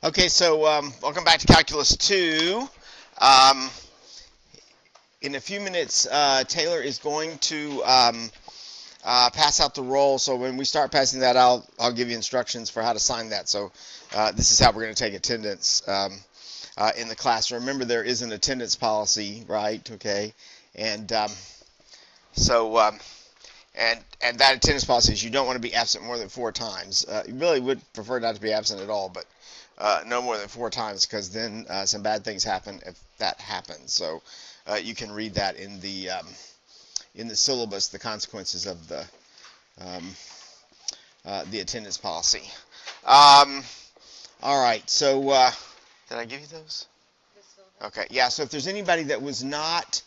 Okay, so welcome back to Calculus 2. Um, in a few minutes, Taylor is going to pass out the roll. So when we start passing that out, I'll give you instructions for how to sign that. So this is how we're going to take attendance in the class. Remember, there is an attendance policy, right? Okay, and and that attendance policy is you don't want to be absent more than 4 times. You really would prefer not to be absent at all, but no more than 4 times, because then some bad things happen if that happens. So you can read that in the syllabus, the consequences of the attendance policy. All right. So did I give you those? Okay. Yeah. So if there's anybody that was not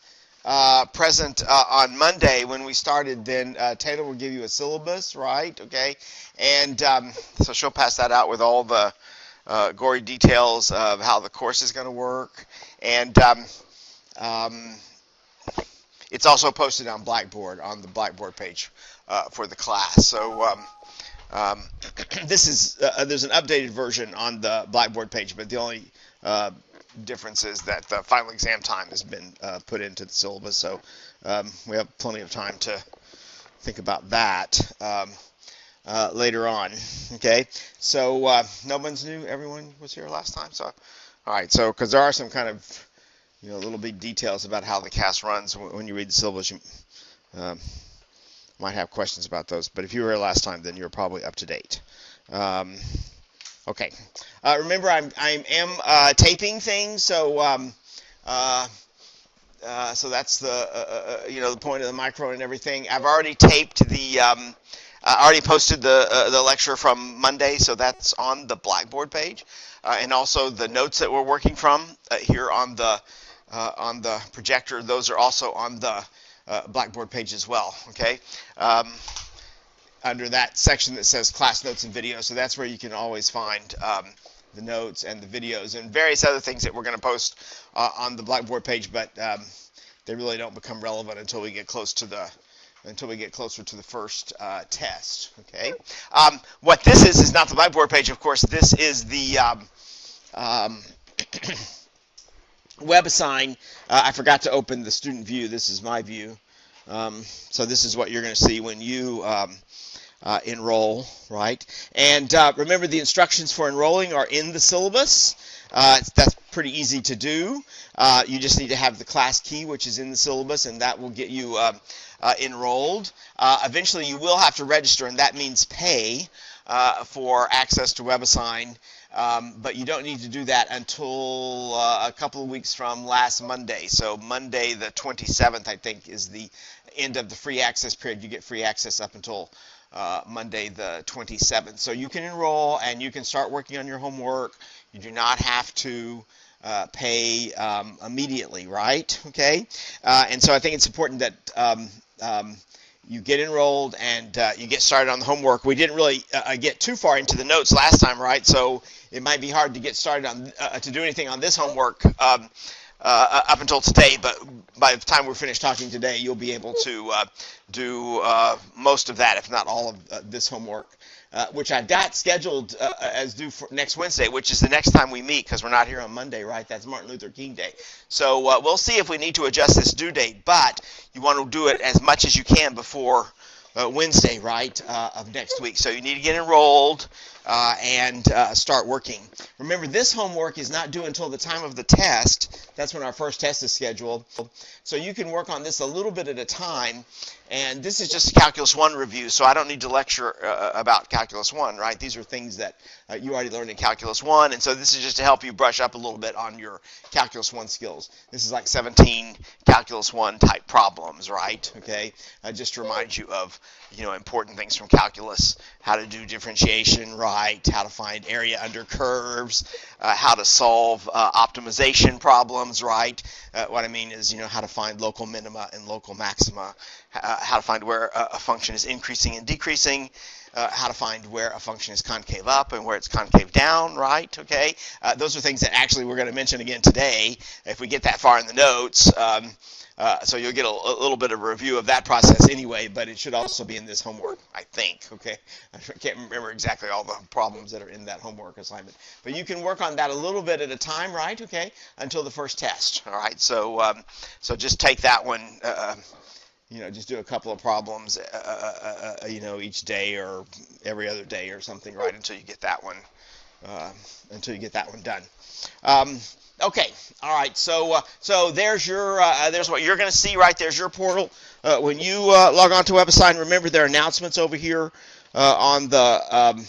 present on Monday when we started, then Taylor will give you a syllabus, right? Okay. And so she'll pass that out with all the gory details of how the course is going to work. And it's also posted on Blackboard, on the Blackboard page for the class. So this is there's an updated version on the Blackboard page, but the only difference is that the final exam time has been put into the syllabus. So we have plenty of time to think about that later on. Okay, so no one's new. Everyone was here last time. So all right. So because there are some kind of little big details about how the class runs when you read the syllabus, you might have questions about those. But if you were here last time, then you're probably up to date. Okay. Remember, I am taping things, so so that's the the point of the micro and everything. I've already taped the. I already posted the lecture from Monday, so that's on the Blackboard page, and also the notes that we're working from here on the projector. Those are also on the Blackboard page as well. Okay. Under that section that says class notes and videos. So that's where you can always find the notes and the videos and various other things that we're going to post on the Blackboard page, but they really don't become relevant until we get closer to the first test. Okay. What this is not the Blackboard page, of course. This is the WebAssign. I forgot to open the student view. This is my view. So this is what you're going to see when you enroll, right? And remember, the instructions for enrolling are in the syllabus. That's pretty easy to do. You just need to have the class key, which is in the syllabus, and that will get you enrolled. Eventually, you will have to register, and that means pay for access to WebAssign. But you don't need to do that until a couple of weeks from last Monday. So Monday the 27th, I think, is the end of the free access period. You get free access up until Monday the 27th. So you can enroll and you can start working on your homework. You do not have to pay immediately, right? Okay? And so I think it's important that you get enrolled and you get started on the homework. We didn't really get too far into the notes last time, right? So it might be hard to get started on to do anything on this homework up until today. But by the time we're finished talking today, you'll be able to do most of that, if not all of this homework, which I've got scheduled as due for next Wednesday, which is the next time we meet, because we're not here on Monday, right? That's Martin Luther King Day. So we'll see if we need to adjust this due date, but you want to do it as much as you can before Wednesday, right, of next week. So you need to get enrolled and start working. Remember, this homework is not due until the time of the test. That's when our first test is scheduled. So you can work on this a little bit at a time. And this is just a Calculus 1 review, so I don't need to lecture about Calculus 1, right? These are things that you already learned in Calculus 1, and so this is just to help you brush up a little bit on your Calculus 1 skills. This is like 17 Calculus 1 type problems, right? Okay, just to remind you of, important things from calculus, how to do differentiation, right? How to find area under curves, how to solve optimization problems, right? What I mean is, how to find local minima and local maxima, how to find where a function is increasing and decreasing, how to find where a function is concave up and where it's concave down, right? Okay, those are things that actually we're going to mention again today if we get that far in the notes. So you'll get a little bit of a review of that process anyway, but it should also be in this homework, I think, okay? I can't remember exactly all the problems that are in that homework assignment. But you can work on that a little bit at a time, right, okay, until the first test, all right? So, so just take that one, just do a couple of problems, each day or every other day or something, right, until you get that one done. Okay, all right. So there's your there's what you're going to see, right? There's your portal. When you log on to WebAssign, remember there are announcements over here on the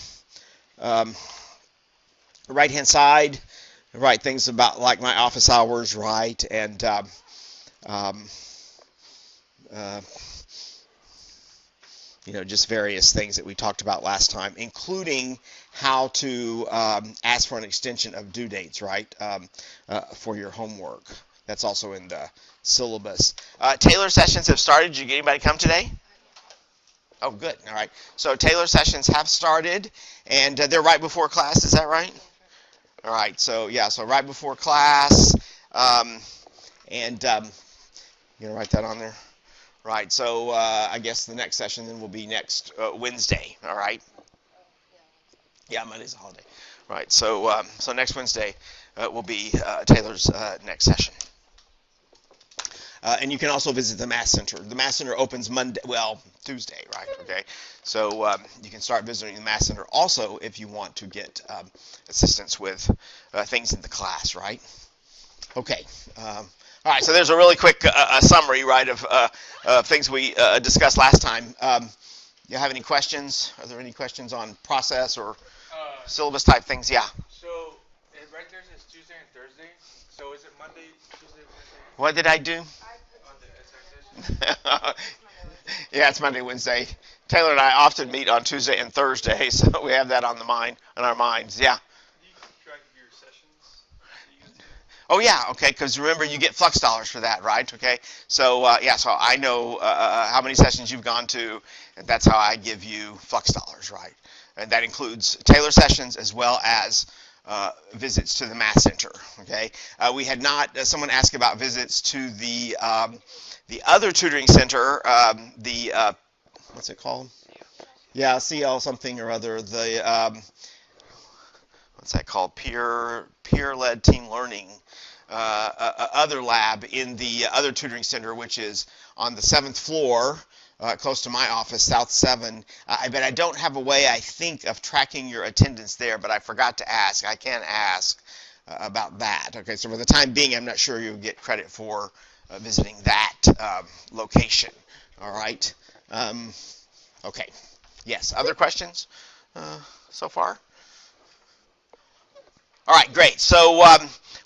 right-hand side, right? Things about like my office hours, right? And just various things that we talked about last time, including how to ask for an extension of due dates, right, for your homework. That's also in the syllabus. Taylor sessions have started. Did you get anybody come today? Oh, good. All right. So Taylor sessions have started, and they're right before class. Is that right? All right. So, yeah, so right before class. And you're going to write that on there? Right, so I guess the next session then will be next Wednesday, all right? Yeah, Monday's a holiday. Right, so so next Wednesday will be Taylor's next session. And you can also visit the Math Center. The Math Center opens Tuesday, right? Okay, so you can start visiting the Math Center also if you want to get assistance with things in the class, right? Okay. All right, so there's a really quick summary, right, of things we discussed last time. You have any questions? Are there any questions on process or syllabus type things? Yeah. So right there says Tuesday and Thursday. So is it Monday, Tuesday, Wednesday? What did I do? Yeah, it's Monday, Wednesday. Taylor and I often meet on Tuesday and Thursday, so we have that on our minds. Yeah. Oh, yeah, okay, because remember, you get flux dollars for that, right? Okay, so, so I know how many sessions you've gone to, and that's how I give you flux dollars, right? And that includes Taylor sessions as well as visits to the Math Center, okay? We had not, someone asked about visits to the other tutoring center, what's it called? Yeah, CL something or other, what's that called? Peer-led team learning. Other lab in the other tutoring center, which is on the 7th floor, close to my office, South 7. But I don't have a way, I think, of tracking your attendance there, but I forgot to ask. I can ask about that. Okay, so for the time being, I'm not sure you'll get credit for visiting that location. All right. Okay. Yes, other questions so far? All right, great. So,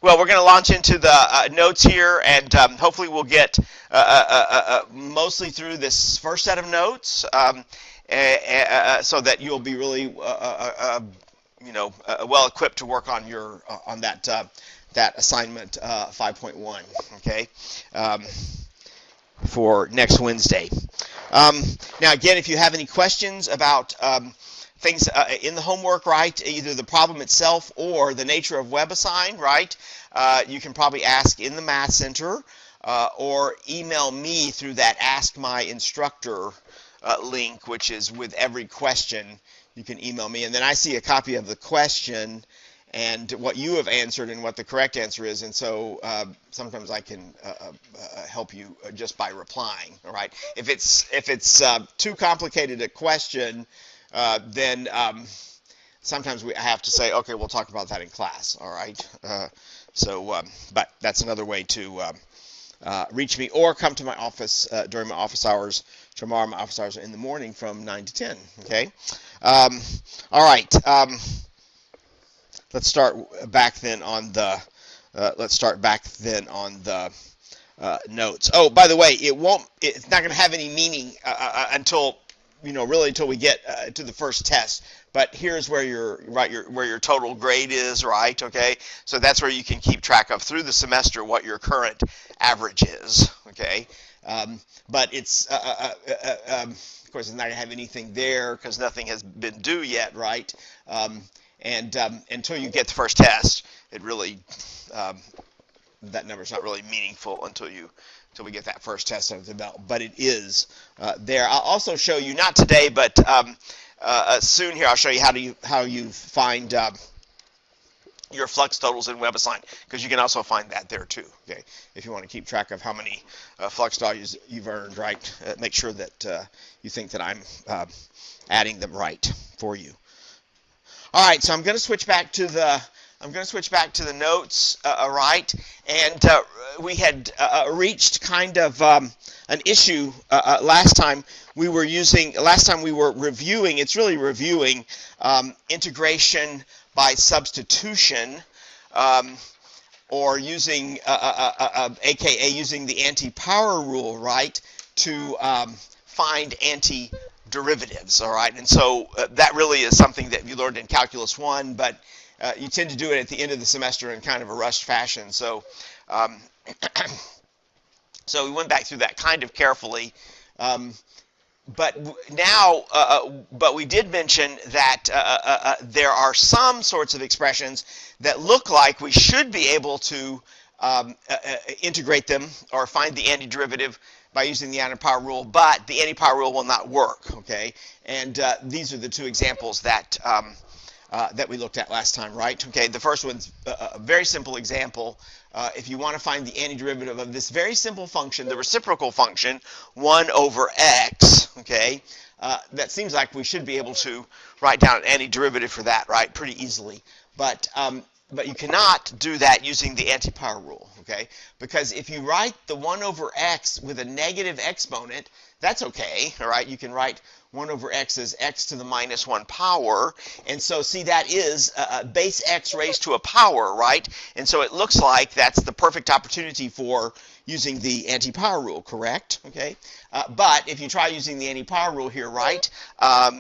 we're going to launch into the notes here, and hopefully we'll get mostly through this first set of notes, so that you'll be really, well equipped to work on your that assignment 5.1. Okay, for next Wednesday. Now, again, if you have any questions about things in the homework, right, either the problem itself or the nature of WebAssign, right, you can probably ask in the Math Center or email me through that Ask My Instructor link, which is with every question. You can email me, and then I see a copy of the question and what you have answered and what the correct answer is, and so sometimes I can help you just by replying, all right? If it's too complicated a question, then sometimes I have to say, okay, we'll talk about that in class, all right? But that's another way to reach me, or come to my office during my office hours. Tomorrow my office hours are in the morning from 9 to 10, okay? All right. Let's start back then on the notes. Oh, by the way, it's not going to have any meaning until we get to the first test. But here's where your total grade is, right? Okay, so that's where you can keep track of through the semester what your current average is. Okay, but it's Of course, it's not going to have anything there because nothing has been due yet, right? And until you get the first test, it really that number's not really meaningful until we get that first test under the belt. But it is there. I'll also show you, not today, but soon here, I'll show you how you find your flux totals in WebAssign, because you can also find that there too. Okay, if you want to keep track of how many flux values you've earned, right? Make sure that you think that I'm adding them right for you. All right, so I'm going to switch back to the notes, right? And we had reached kind of an issue last time we were reviewing. It's really reviewing integration by substitution, or using, aka using the anti-power rule, right, to find anti-derivatives, all right? And so that really is something that you learned in Calculus 1, but you tend to do it at the end of the semester in kind of a rushed fashion. So, so we went back through that kind of carefully. But we did mention that there are some sorts of expressions that look like we should be able to integrate them or find the antiderivative by using the anti-power rule, but the anti-power rule will not work, okay? And these are the two examples that we looked at last time, right? Okay, the first one's a very simple example. If you want to find the antiderivative of this very simple function, the reciprocal function, 1 over x, okay, that seems like we should be able to write down an antiderivative for that, right, pretty easily. But you cannot do that using the anti-power rule, okay? Because if you write the 1 over x with a negative exponent, that's okay, all right? You can write 1 over x as x to the minus 1 power. And so, see, that is base x raised to a power, right? And so it looks like that's the perfect opportunity for using the anti-power rule, correct? Okay. But if you try using the anti-power rule here, right,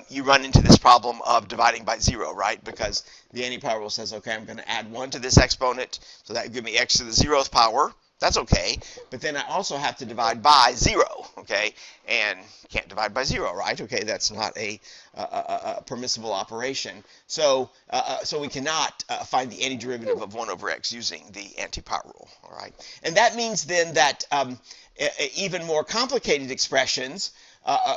you run into this problem of dividing by 0, right? Because the anti-power rule says, okay, I'm going to add 1 to this exponent, so that would give me x to the 0th power. That's okay, but then I also have to divide by 0, okay? And can't divide by 0, right? Okay, that's not a permissible operation. So so we cannot find the antiderivative of 1 over x using the anti-power rule, all right? And that means then that even more complicated expressions,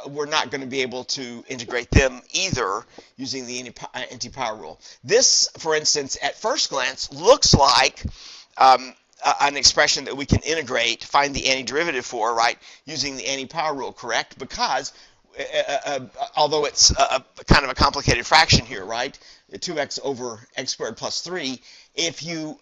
we're not going to be able to integrate them either using the anti-power rule. This, for instance, at first glance, looks like an expression that we can integrate, find the antiderivative for, right, using the anti-power rule, correct? Because although it's kind of a complicated fraction here, right, 2x over x squared plus 3, if you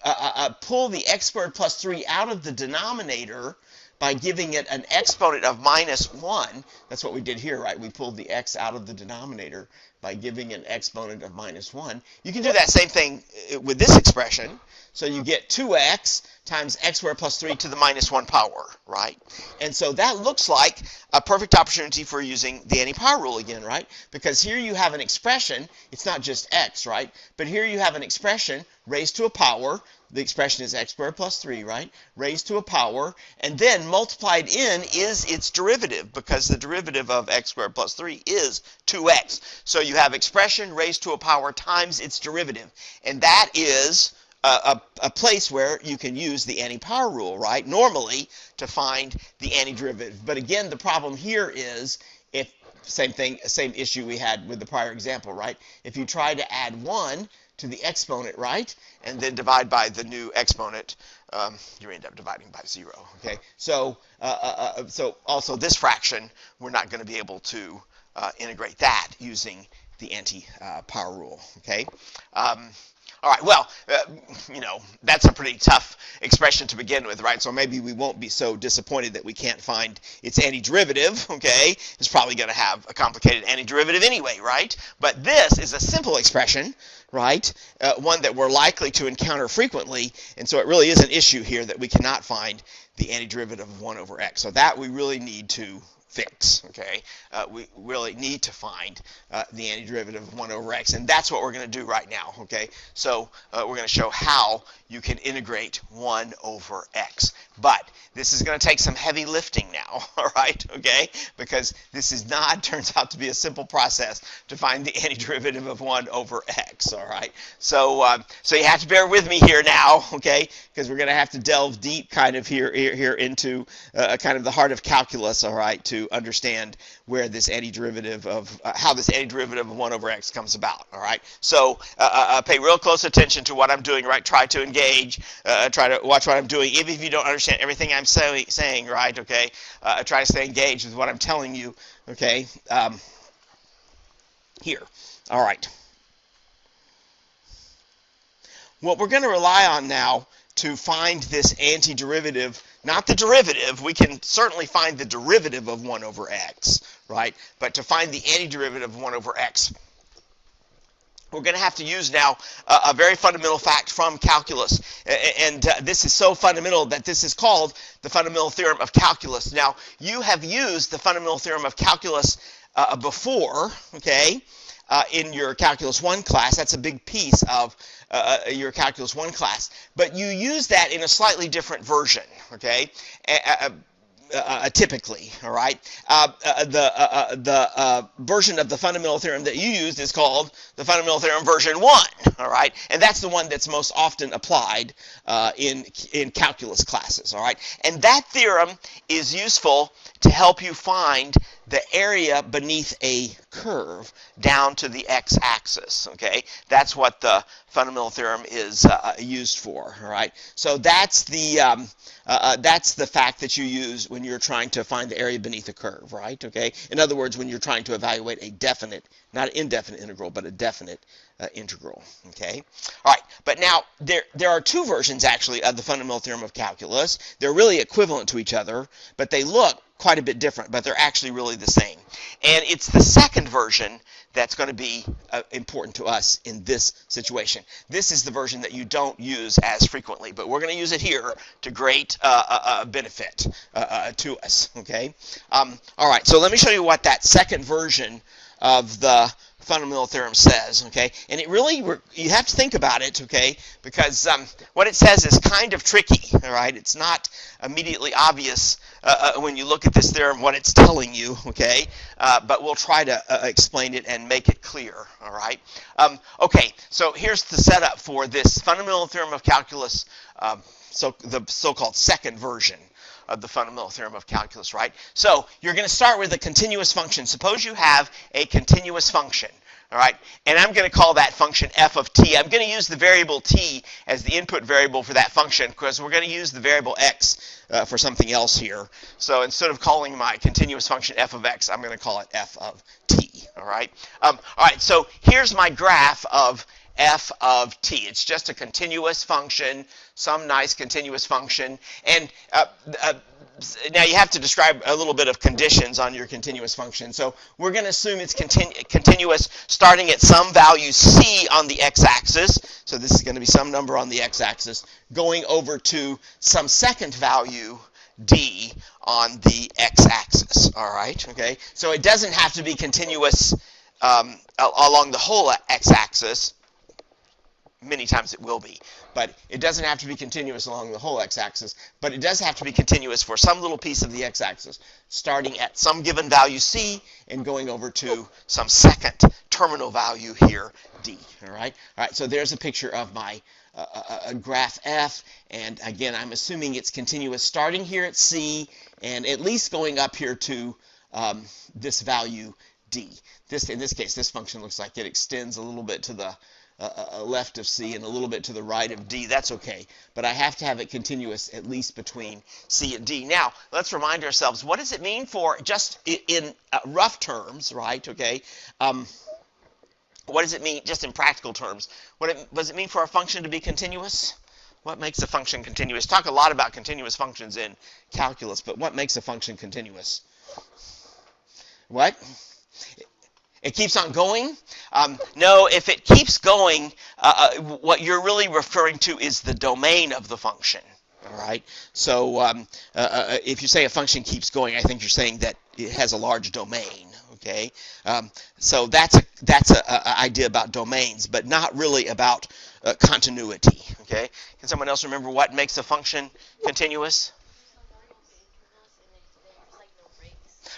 pull the x squared plus 3 out of the denominator by giving it an exponent of minus 1, that's what we did here, right? We pulled the x out of the denominator by giving an exponent of minus 1. You can do that same thing with this expression. So you get 2x times x squared plus 3 to the minus 1 power, right? And so that looks like a perfect opportunity for using the anti-power rule again, right? Because here you have an expression, it's not just x, right? But here you have an expression raised to a power. The expression is x squared plus 3, right? Raised to a power, and then multiplied in is its derivative, because the derivative of x squared plus 3 is 2x. So you have expression raised to a power times its derivative, and that is a place where you can use the anti-power rule, right, normally to find the antiderivative. But again, the problem here is, if same issue we had with the prior example, right? If you try to add 1 to the exponent, right, and then divide by the new exponent, you end up dividing by 0, okay? So, so also this fraction, we're not going to be able to integrate that using the anti-power rule, okay? All right, well, you know, that's a pretty tough expression to begin with, right? So maybe we won't be so disappointed that we can't find its antiderivative, okay? It's probably going to have a complicated antiderivative anyway, right? But this is a simple expression, right? One that we're likely to encounter frequently, and so it really is an issue here that we cannot find the antiderivative of 1 over x. So that we really need to fix, okay? We really need to find the antiderivative of 1 over x, and that's what we're going to do right now, okay? So we're going to show how you can integrate 1 over x. But this is going to take some heavy lifting now, all right, okay? Because this is not, turns out to be a simple process to find the antiderivative of 1 over x, all right? So so you have to bear with me here now, okay? Because we're going to have to delve deep kind of here into kind of the heart of calculus, all right, to understand where this antiderivative of, how this antiderivative of 1 over x comes about, all right? So pay real close attention to what I'm doing, right? Try to engage, try to watch what I'm doing, even if you don't understand everything I'm saying, right, okay? Try to stay engaged with what I'm telling you, okay? Here, all right. What we're going to rely on now to find this antiderivative, not the derivative, we can certainly find the derivative of 1 over x, right? But to find the antiderivative of 1 over x, we're going to have to use now a very fundamental fact from calculus. And this is so fundamental that this is called the fundamental theorem of calculus. Now, you have used the fundamental theorem of calculus before, okay, in your Calculus 1 class. That's a big piece of your Calculus 1 class. But you use that in a slightly different version, okay? Typically, all right? The version of the fundamental theorem that you used is called the fundamental theorem version 1, all right? And that's the one that's most often applied in calculus classes, all right? And that theorem is useful to help you find the area beneath a curve down to the x-axis, okay? That's what the fundamental theorem is used for, all right? So that's the fact that you use when you're trying to find the area beneath a curve, right? Okay. In other words, when you're trying to evaluate a definite, not an indefinite integral, but a definite integral. Okay. All right. But now there are two versions actually of the fundamental theorem of calculus. They're really equivalent to each other, but they look quite a bit different, but they're actually really the same. And it's the second version that's going to be important to us in this situation. This is the version that you don't use as frequently, but we're going to use it here to great benefit to us, okay? All right, so let me show you what that second version of the fundamental theorem says, okay? And it really, you have to think about it, okay? Because what it says is kind of tricky, all right? It's not immediately obvious when you look at this theorem what it's telling you, okay? But we'll try to explain it and make it clear, all right? Okay, so here's the setup for this fundamental theorem of calculus, so the so-called second version of the fundamental theorem of calculus, right? So you're going to start with a continuous function. Suppose you have a continuous function, all right? And I'm going to call that function f of t. I'm going to use the variable t as the input variable for that function because we're going to use the variable x for something else here. So instead of calling my continuous function f of x, I'm going to call it f of t, all right? All right, so here's my graph of f of t. It's just a continuous function, some nice continuous function. And now you have to describe a little bit of conditions on your continuous function. So we're going to assume it's continuous starting at some value c on the x-axis. So this is going to be some number on the x-axis going over to some second value d on the x-axis, all right? Okay, so it doesn't have to be continuous along the whole x-axis. Many times it will be, but it doesn't have to be continuous along the whole x-axis, but it does have to be continuous for some little piece of the x-axis, starting at some given value c and going over to some second terminal value here, d, all right? All right, so there's a picture of my graph f, and again, I'm assuming it's continuous starting here at c and at least going up here to this value d. In this case, this function looks like it extends a little bit to the left of c and a little bit to the right of d. That's okay, but I have to have it continuous at least between c and d. Now, let's remind ourselves, what does it mean for, just in rough terms, right, okay, what does it mean just in practical terms? Does it mean for a function to be continuous? What makes a function continuous? Talk a lot about continuous functions in calculus, but what makes a function continuous? What? It keeps on going? No, if it keeps going, what you're really referring to is the domain of the function. All right. So if you say a function keeps going, I think you're saying that it has a large domain. Okay. So that's an idea about domains, but not really about continuity. Okay. Can someone else remember what makes a function continuous?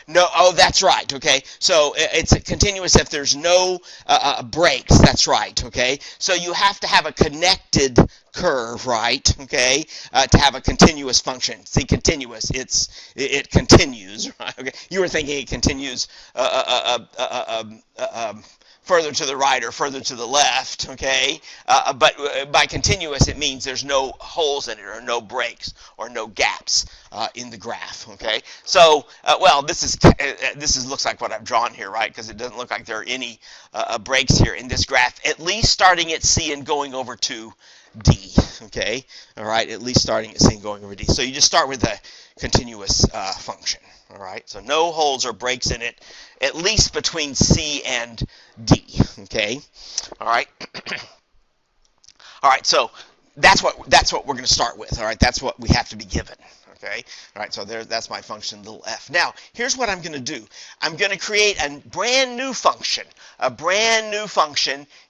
No, oh, that's right, okay? So it's a continuous if there's no breaks, that's right, okay? So you have to have a connected curve, right, okay, to have a continuous function. See, continuous, it continues, right, okay? You were thinking it continues further to the right or further to the left, okay? But by continuous, it means there's no holes in it or no breaks or no gaps in the graph, okay? So, well, this looks like what I've drawn here, right? Because it doesn't look like there are any breaks here in this graph, at least starting at C and going over to D, okay? All right, at least starting at C and going over D. So you just start with a continuous function, all right? So no holes or breaks in it, at least between C and D, okay? All right. All right, so that's what we're going to start with, all right? That's what we have to be given, okay? All right, so that's my function, little f. Now, here's what I'm going to do. I'm going to create a brand new function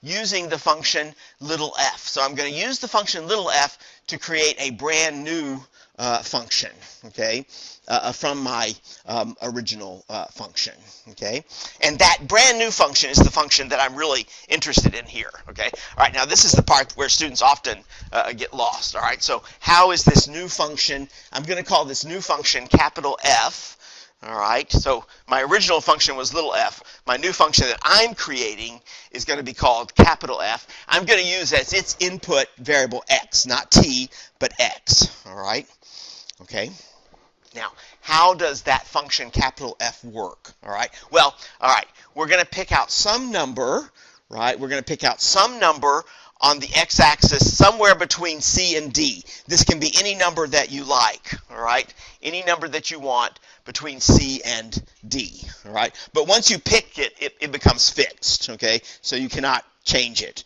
using the function little f. So I'm going to use the function little f to create a brand new function, okay, from my original function, okay? And that brand new function is the function that I'm really interested in here, okay? All right, now this is the part where students often get lost, all right? So how is this new function? I'm going to call this new function capital F, all right? So my original function was little f. My new function that I'm creating is going to be called capital F. I'm going to use as its input variable x, not t, but x, all right? Okay. Now, how does that function capital F work? All right. Well, all right. We're going to pick out some number, right? We're going to pick out some number on the x-axis somewhere between C and D. This can be any number that you like, all right? Any number that you want between C and D, all right? But once you pick it, it becomes fixed, okay? So you cannot change it.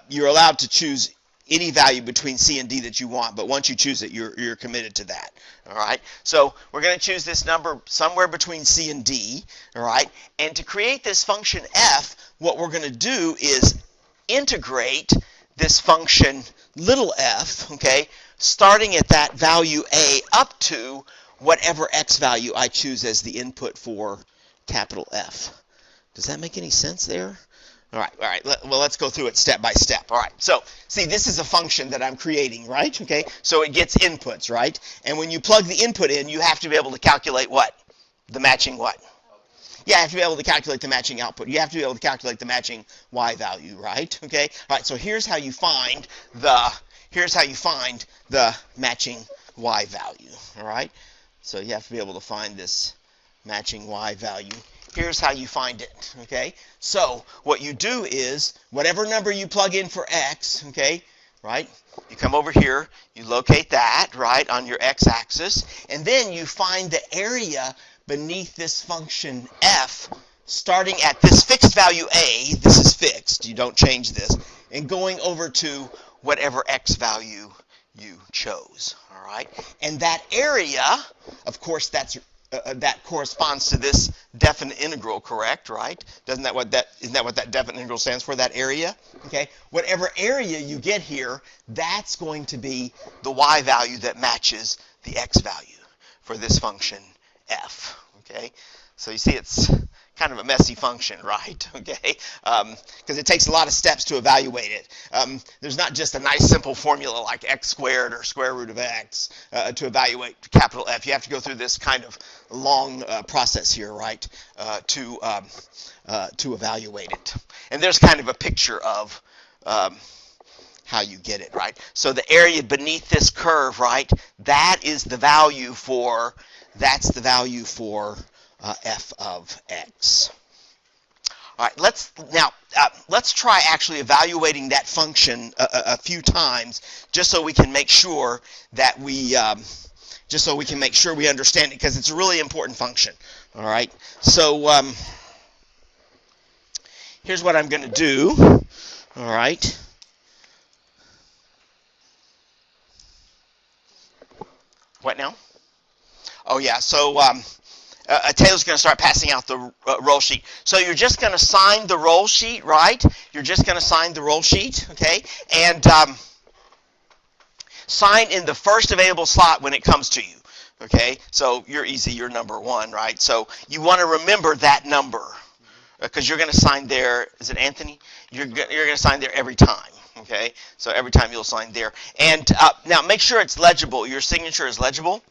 You're allowed to choose any value between C and D that you want, but once you choose it, you're committed to that, all right? So we're going to choose this number somewhere between C and D, all right? And to create this function f, what we're going to do is integrate this function little f, okay, starting at that value a up to whatever x value I choose as the input for capital F. Does that make any sense there? All right. Well, let's go through it step by step. All right. So, see, this is a function that I'm creating, right? Okay. So it gets inputs, right? And when you plug the input in, you have to be able to calculate what? The matching what? Yeah, you have to be able to calculate the matching output. You have to be able to calculate the matching y value, right? Okay. All right. So here's how you find the matching y value. All right. So you have to be able to find this matching y value. Here's how you find it, okay? So what you do is whatever number you plug in for x, okay, right? You come over here, you locate that, right, on your x-axis, and then you find the area beneath this function f starting at this fixed value a, this is fixed, you don't change this, and going over to whatever x value you chose, all right? And that area, of course, that corresponds to this definite integral, correct? Right? Isn't that what that definite integral stands for? That area, okay? Whatever area you get here, that's going to be the y value that matches the x value for this function f. Okay? So you see, it's kind of a messy function, right? Okay, because it takes a lot of steps to evaluate it. There's not just a nice simple formula like x squared or square root of x to evaluate capital F. You have to go through this kind of long process here, right, to evaluate it. And there's kind of a picture of how you get it, right? So the area beneath this curve, right, that's the value for f of x. All right, let's try actually evaluating that function a few times, just so we can make sure that we understand it, because it's a really important function. All right, so here's what I'm going to do. All right. What now? Oh yeah, so Taylor's going to start passing out the roll sheet. So you're just going to sign the roll sheet, right? You're just going to sign the roll sheet, okay? And sign in the first available slot when it comes to you, Okay, so you're easy, you're number 1, right? So you want to remember that number because you're going to sign there. Is it Anthony? You're going to sign there every time. Okay, so every time you'll sign there. And now make sure it's legible. Your signature is legible.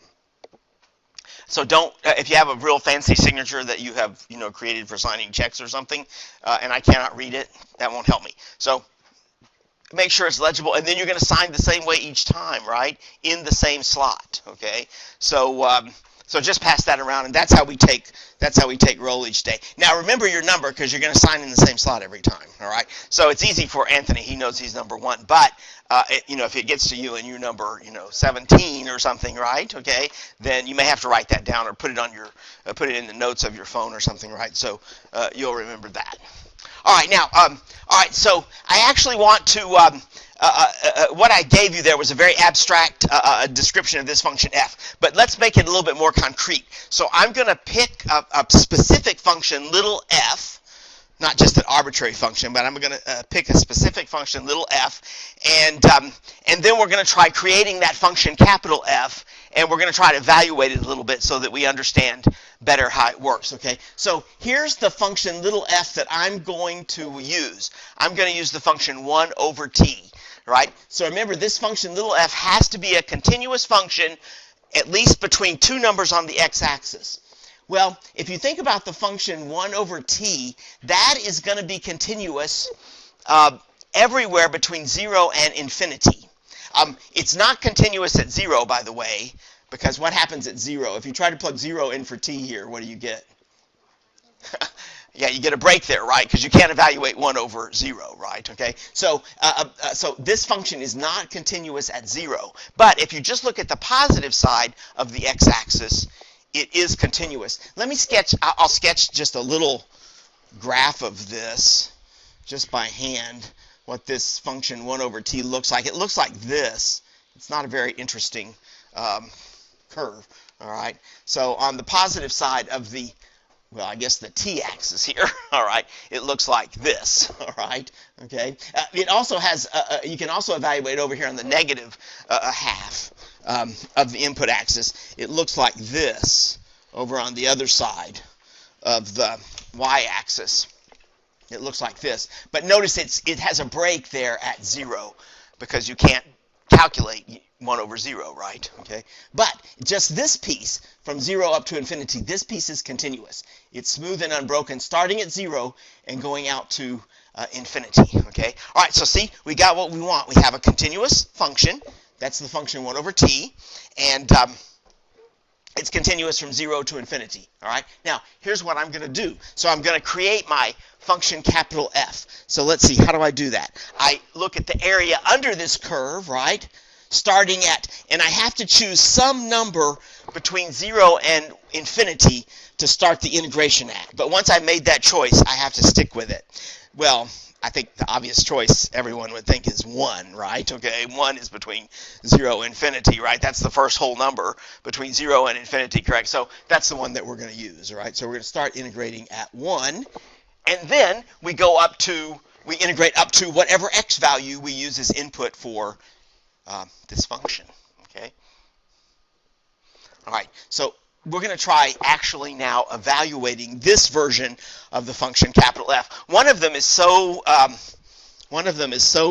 So don't, if you have a real fancy signature that you have, created for signing checks or something, and I cannot read it, that won't help me. So make sure it's legible, and then you're going to sign the same way each time, right? In the same slot, okay? So just pass that around, and that's how we take roll each day. Now remember your number because you're going to sign in the same slot every time, all right? So it's easy for Anthony; he knows he's number 1. But if it gets to you and you're number 17 or something, right? Okay, then you may have to write that down or put it in the notes of your phone or something, right? So you'll remember that. All right, now, so I actually want to, what I gave you there was a very abstract description of this function f, but let's make it a little bit more concrete. So I'm going to pick a specific function, little f, not just an arbitrary function, but I'm going to pick a specific function, little f, and then we're going to try creating that function, capital F, and we're going to try to evaluate it a little bit so that we understand better how it works, okay? So here's the function, little f, that I'm going to use. I'm going to use the function 1 over t, right? So remember, this function, little f, has to be a continuous function, at least between two numbers on the x-axis. Well, if you think about the function 1 over t, that is going to be continuous everywhere between 0 and infinity. It's not continuous at 0, by the way, because what happens at 0? If you try to plug 0 in for t here, what do you get? Yeah, you get a break there, right? Because you can't evaluate 1 over 0, right? Okay, so this function is not continuous at 0. But if you just look at the positive side of the x-axis, it is continuous. Let me sketch. I'll sketch just a little graph of this, just by hand, what this function 1 over t looks like. It looks like this. It's not a very interesting curve, all right? So on the positive side of the, well, I guess the t-axis here, all right, it looks like this, all right, okay? It also has, you can also evaluate over here on the negative half of the input axis. It looks like this over on the other side of the y-axis. It looks like this. But notice it has a break there at 0 because you can't calculate 1 over 0, right? Okay. But just this piece, from 0 up to infinity, this piece is continuous. It's smooth and unbroken, starting at 0 and going out to infinity. Okay. All right, so see, we got what we want. We have a continuous function. That's the function 1 over t. And it's continuous from 0 to infinity. All right. Now, here's what I'm going to do. So I'm going to create my function capital F. So let's see, how do I do that? I look at the area under this curve, right? Starting at, and I have to choose some number between 0 and infinity to start the integration at. But once I've made that choice, I have to stick with it. Well, I think the obvious choice everyone would think is 1, right? Okay, 1 is between 0 and infinity, right? That's the first whole number between 0 and infinity, correct? So that's the one that we're going to use, all right? So we're going to start integrating at 1, and then we integrate up to whatever x value we use as input for this function, okay? All right, so we're going to try actually now evaluating this version of the function capital F. One of them is so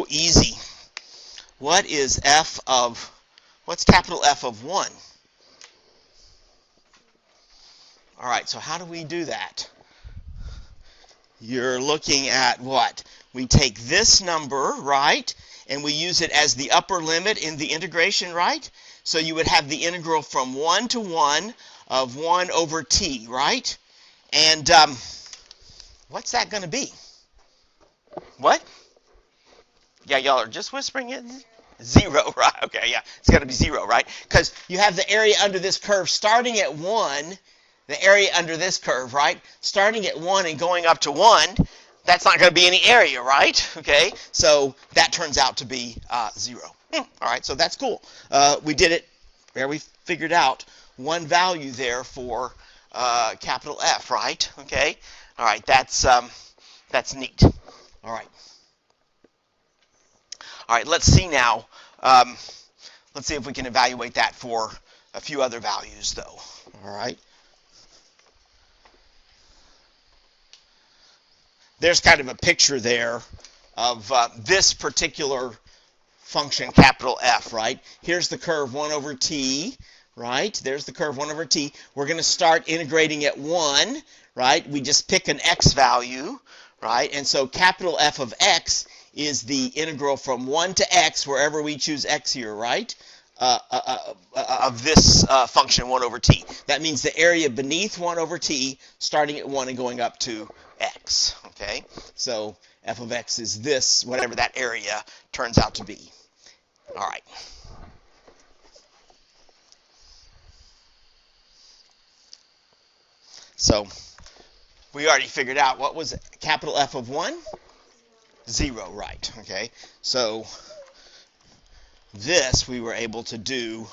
easy. What's capital F of 1? All right, so how do we do that? You're looking at what? We take this number, right, and we use it as the upper limit in the integration, right? So you would have the integral from 1 to 1 of 1 over t, right? And what's that going to be? What? Yeah, y'all are just whispering it. 0, right? Okay, yeah, it's got to be 0, right? Because you have the area under this curve starting at 1, the area under this curve, right? Starting at 1 and going up to 1, that's not going to be any area, right? Okay, so that turns out to be 0. All right, so that's cool. We did it there. We figured out one value there for capital F, right? Okay, all right, that's neat. All right. All right, let's see now. Let's see if we can evaluate that for a few other values, though. All right. There's kind of a picture there of this particular function, capital F, right? Here's the curve 1 over t, right? There's the curve 1 over t. We're going to start integrating at 1, right? We just pick an x value, right? And so capital F of x is the integral from 1 to x, wherever we choose x here, right? Of this function 1 over t. That means the area beneath 1 over t, starting at 1 and going up to x, okay? So f of x is this, whatever that area turns out to be. All right. So we already figured out what was capital F of 1? 0, right, okay? So this we were able to do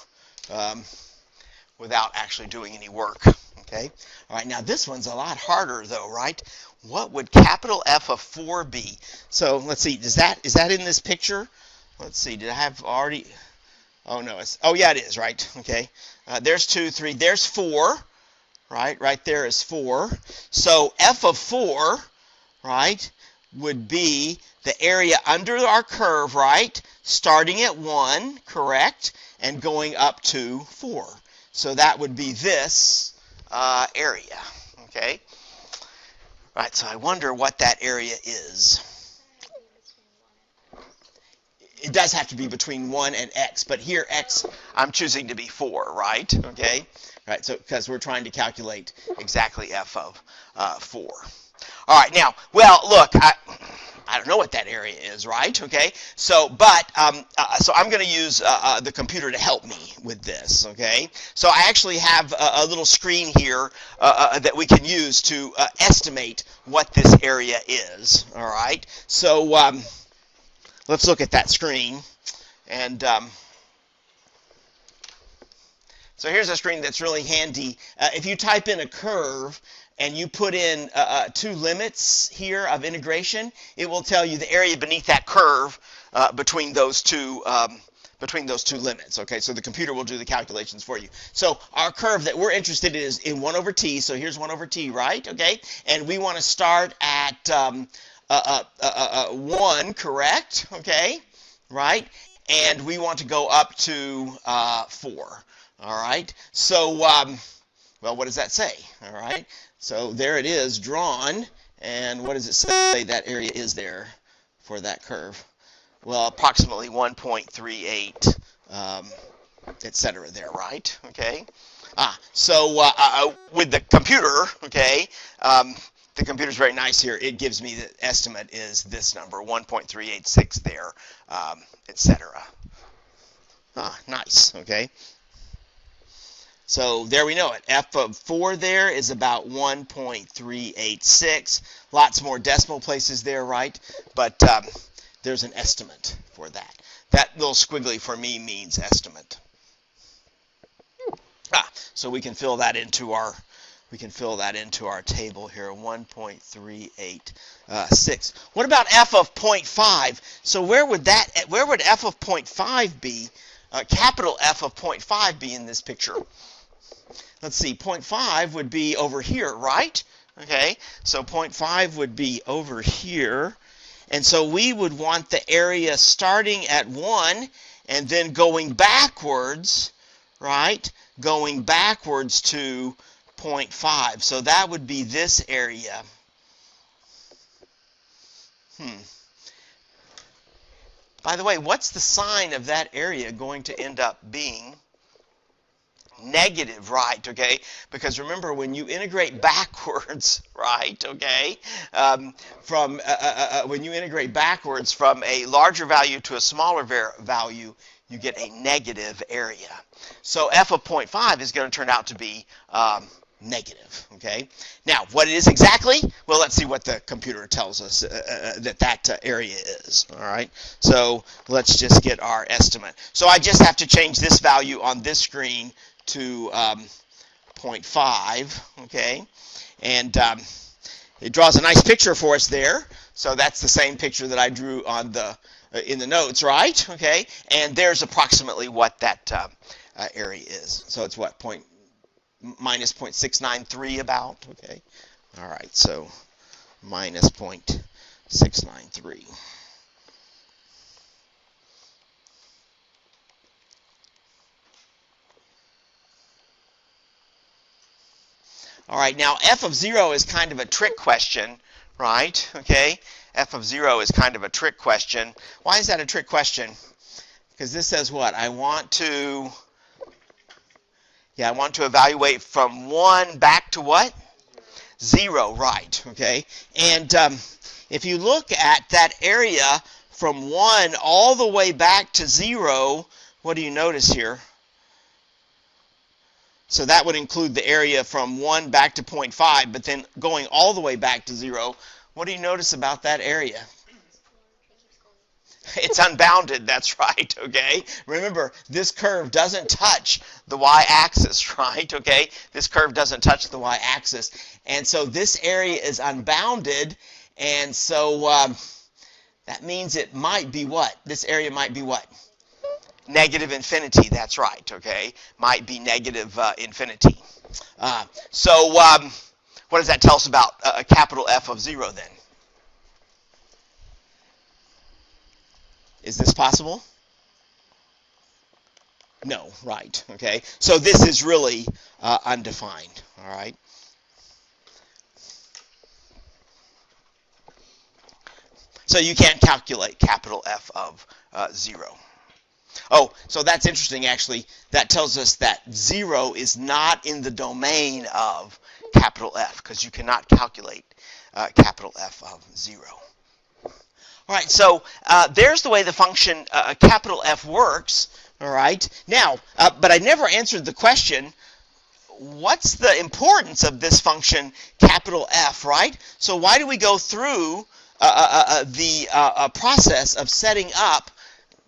without actually doing any work, okay? All right, now this one's a lot harder though, right? What would capital F of 4 be? So let's see, is that in this picture? Let's see, did I have already, oh no, oh yeah it is, right, okay. There's 2, 3, there's 4, right there is 4. So F of 4, right, would be the area under our curve, right, starting at 1, correct, and going up to 4. So that would be this area, okay? Right, so I wonder what that area is. It does have to be between 1 and x, but here x, I'm choosing to be 4, right? Okay? Right, so because we're trying to calculate exactly f of 4. All right, now, well, look, I don't know what that area is, right? Okay, so, but, so I'm going to use the computer to help me with this, okay? So I actually have a little screen here that we can use to estimate what this area is, all right? So let's look at that screen, and so here's a screen that's really handy. If you type in a curve, and you put in 2 limits here of integration, it will tell you the area beneath that curve between those two limits. Okay, so the computer will do the calculations for you. So our curve that we're interested in is in 1 over t. So here's 1 over t, right? Okay, and we want to start at 1, correct? Okay, right? And we want to go up to 4. All right. So well, what does that say? All right. So there it is, drawn, and what does it say that area is there for that curve? Well, approximately 1.38, etc. there, right? Okay. So with the computer, okay, the computer's very nice here. It gives me the estimate is this number, 1.386 there, etc. Nice, okay. So there we know it. F of 4 there is about 1.386. Lots more decimal places there, right? But there's an estimate for that. That little squiggly for me means estimate. So we can fill that into our table here, 1.386. What about f of 0.5? So where would f of 0.5 be? Capital F of 0.5 be in this picture? Let's see, 0.5 would be over here, right? Okay, so 0.5 would be over here. And so we would want the area starting at 1 and then going backwards, right? Going backwards to 0.5. So that would be this area. By the way, what's the sign of that area going to end up being? Negative, right, okay? Because remember, when you integrate backwards, right, okay, when you integrate backwards from a larger value to a smaller value, you get a negative area. So f of 0.5 is going to turn out to be negative, okay? Now, what it is exactly? Well, let's see what the computer tells us that area is, all right? So let's just get our estimate. So I just have to change this value on this screen to 0.5, okay? And it draws a nice picture for us there. So that's the same picture that I drew on in the notes, right? Okay, and there's approximately what that area is. So it's what, minus 0.693 about, okay? All right, so minus 0.693. All right, now f of 0 is kind of a trick question, right? Okay, f of 0 is kind of a trick question. Why is that a trick question? Because this says what? I want to evaluate from 1 back to what? 0, right, okay? And if you look at that area from 1 all the way back to 0, what do you notice here? So that would include the area from 1 back to 0.5, but then going all the way back to 0, what do you notice about that area? It's unbounded, that's right, okay? Remember, this curve doesn't touch the y-axis, right, okay? This curve doesn't touch the y-axis. And so this area is unbounded, and so that means it might be what? This area might be what? Negative infinity, that's right, okay? Might be negative infinity. So what does that tell us about a capital F of 0 then? Is this possible? No, right, okay? So this is really undefined, all right? So you can't calculate capital F of 0. Oh, so that's interesting, actually. That tells us that 0 is not in the domain of capital F, because you cannot calculate capital F of 0. All right, so there's the way the function capital F works, all right? Now, but I never answered the question, what's the importance of this function capital F, right? So why do we go through the process of setting up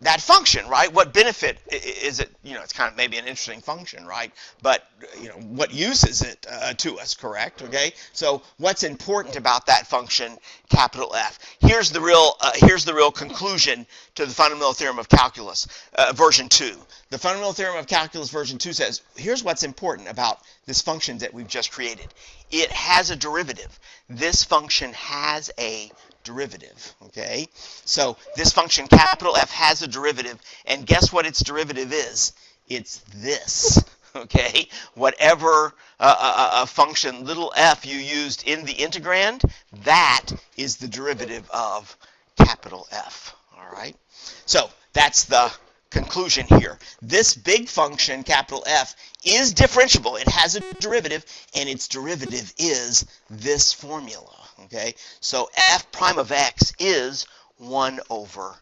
that function, right? What benefit is it? You know, it's kind of maybe an interesting function, right? But, you know, what use is it to us, correct? Okay? So what's important about that function, capital F? Here's the real conclusion to the fundamental theorem of calculus, version 2. The fundamental theorem of calculus version 2 says, here's what's important about this function that we've just created. It has a derivative. This function has a derivative, okay? So this function, capital F, has a derivative, and guess what its derivative is? It's this, okay? Whatever a function, little f, you used in the integrand, that is the derivative of capital F, all right? So that's the conclusion here. This big function, capital F, is differentiable. It has a derivative, and its derivative is this formula. Okay, so f prime of x is 1 over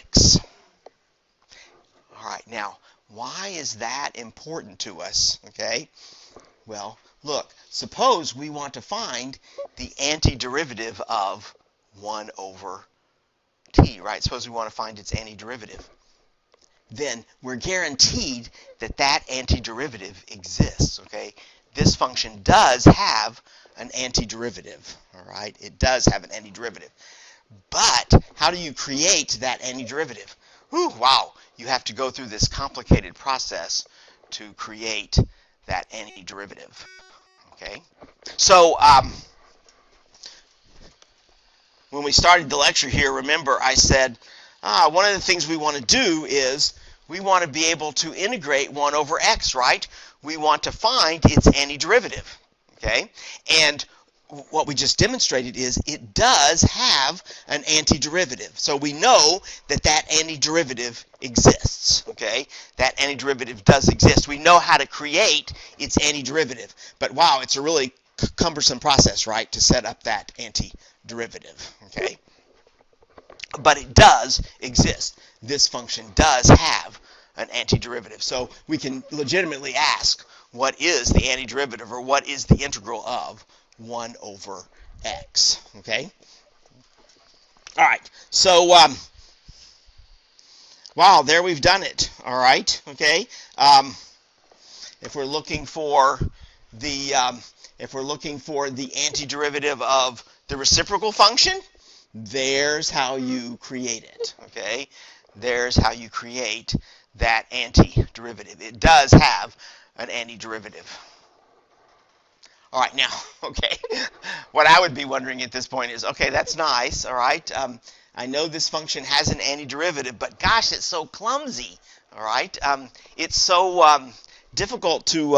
x. All right, now, why is that important to us? Okay, well, look, suppose we want to find the antiderivative of 1 over t, right? Suppose we want to find its antiderivative. Then we're guaranteed that that antiderivative exists, okay? This function does have an antiderivative, all right? It does have an antiderivative. But how do you create that antiderivative? Whew, wow, you have to go through this complicated process to create that antiderivative, okay? So when we started the lecture here, remember I said one of the things we want to do is we want to be able to integrate 1 over x, right? We want to find its antiderivative. Okay, and what we just demonstrated is it does have an antiderivative. So we know that that antiderivative exists. Okay, that antiderivative does exist. We know how to create its antiderivative. But wow, it's a really cumbersome process, right, to set up that antiderivative. Okay, but it does exist. This function does have an antiderivative. So we can legitimately ask, what is the antiderivative, or what is the integral of 1 over x, okay? All right, so, wow, there we've done it, all right, okay? If we're looking for the antiderivative of the reciprocal function, there's how you create it, okay? There's how you create that antiderivative. It does have an antiderivative. All right, now, okay, what I would be wondering at this point is, okay, that's nice, all right. I know this function has an antiderivative, but gosh, it's so clumsy, all right. It's so difficult to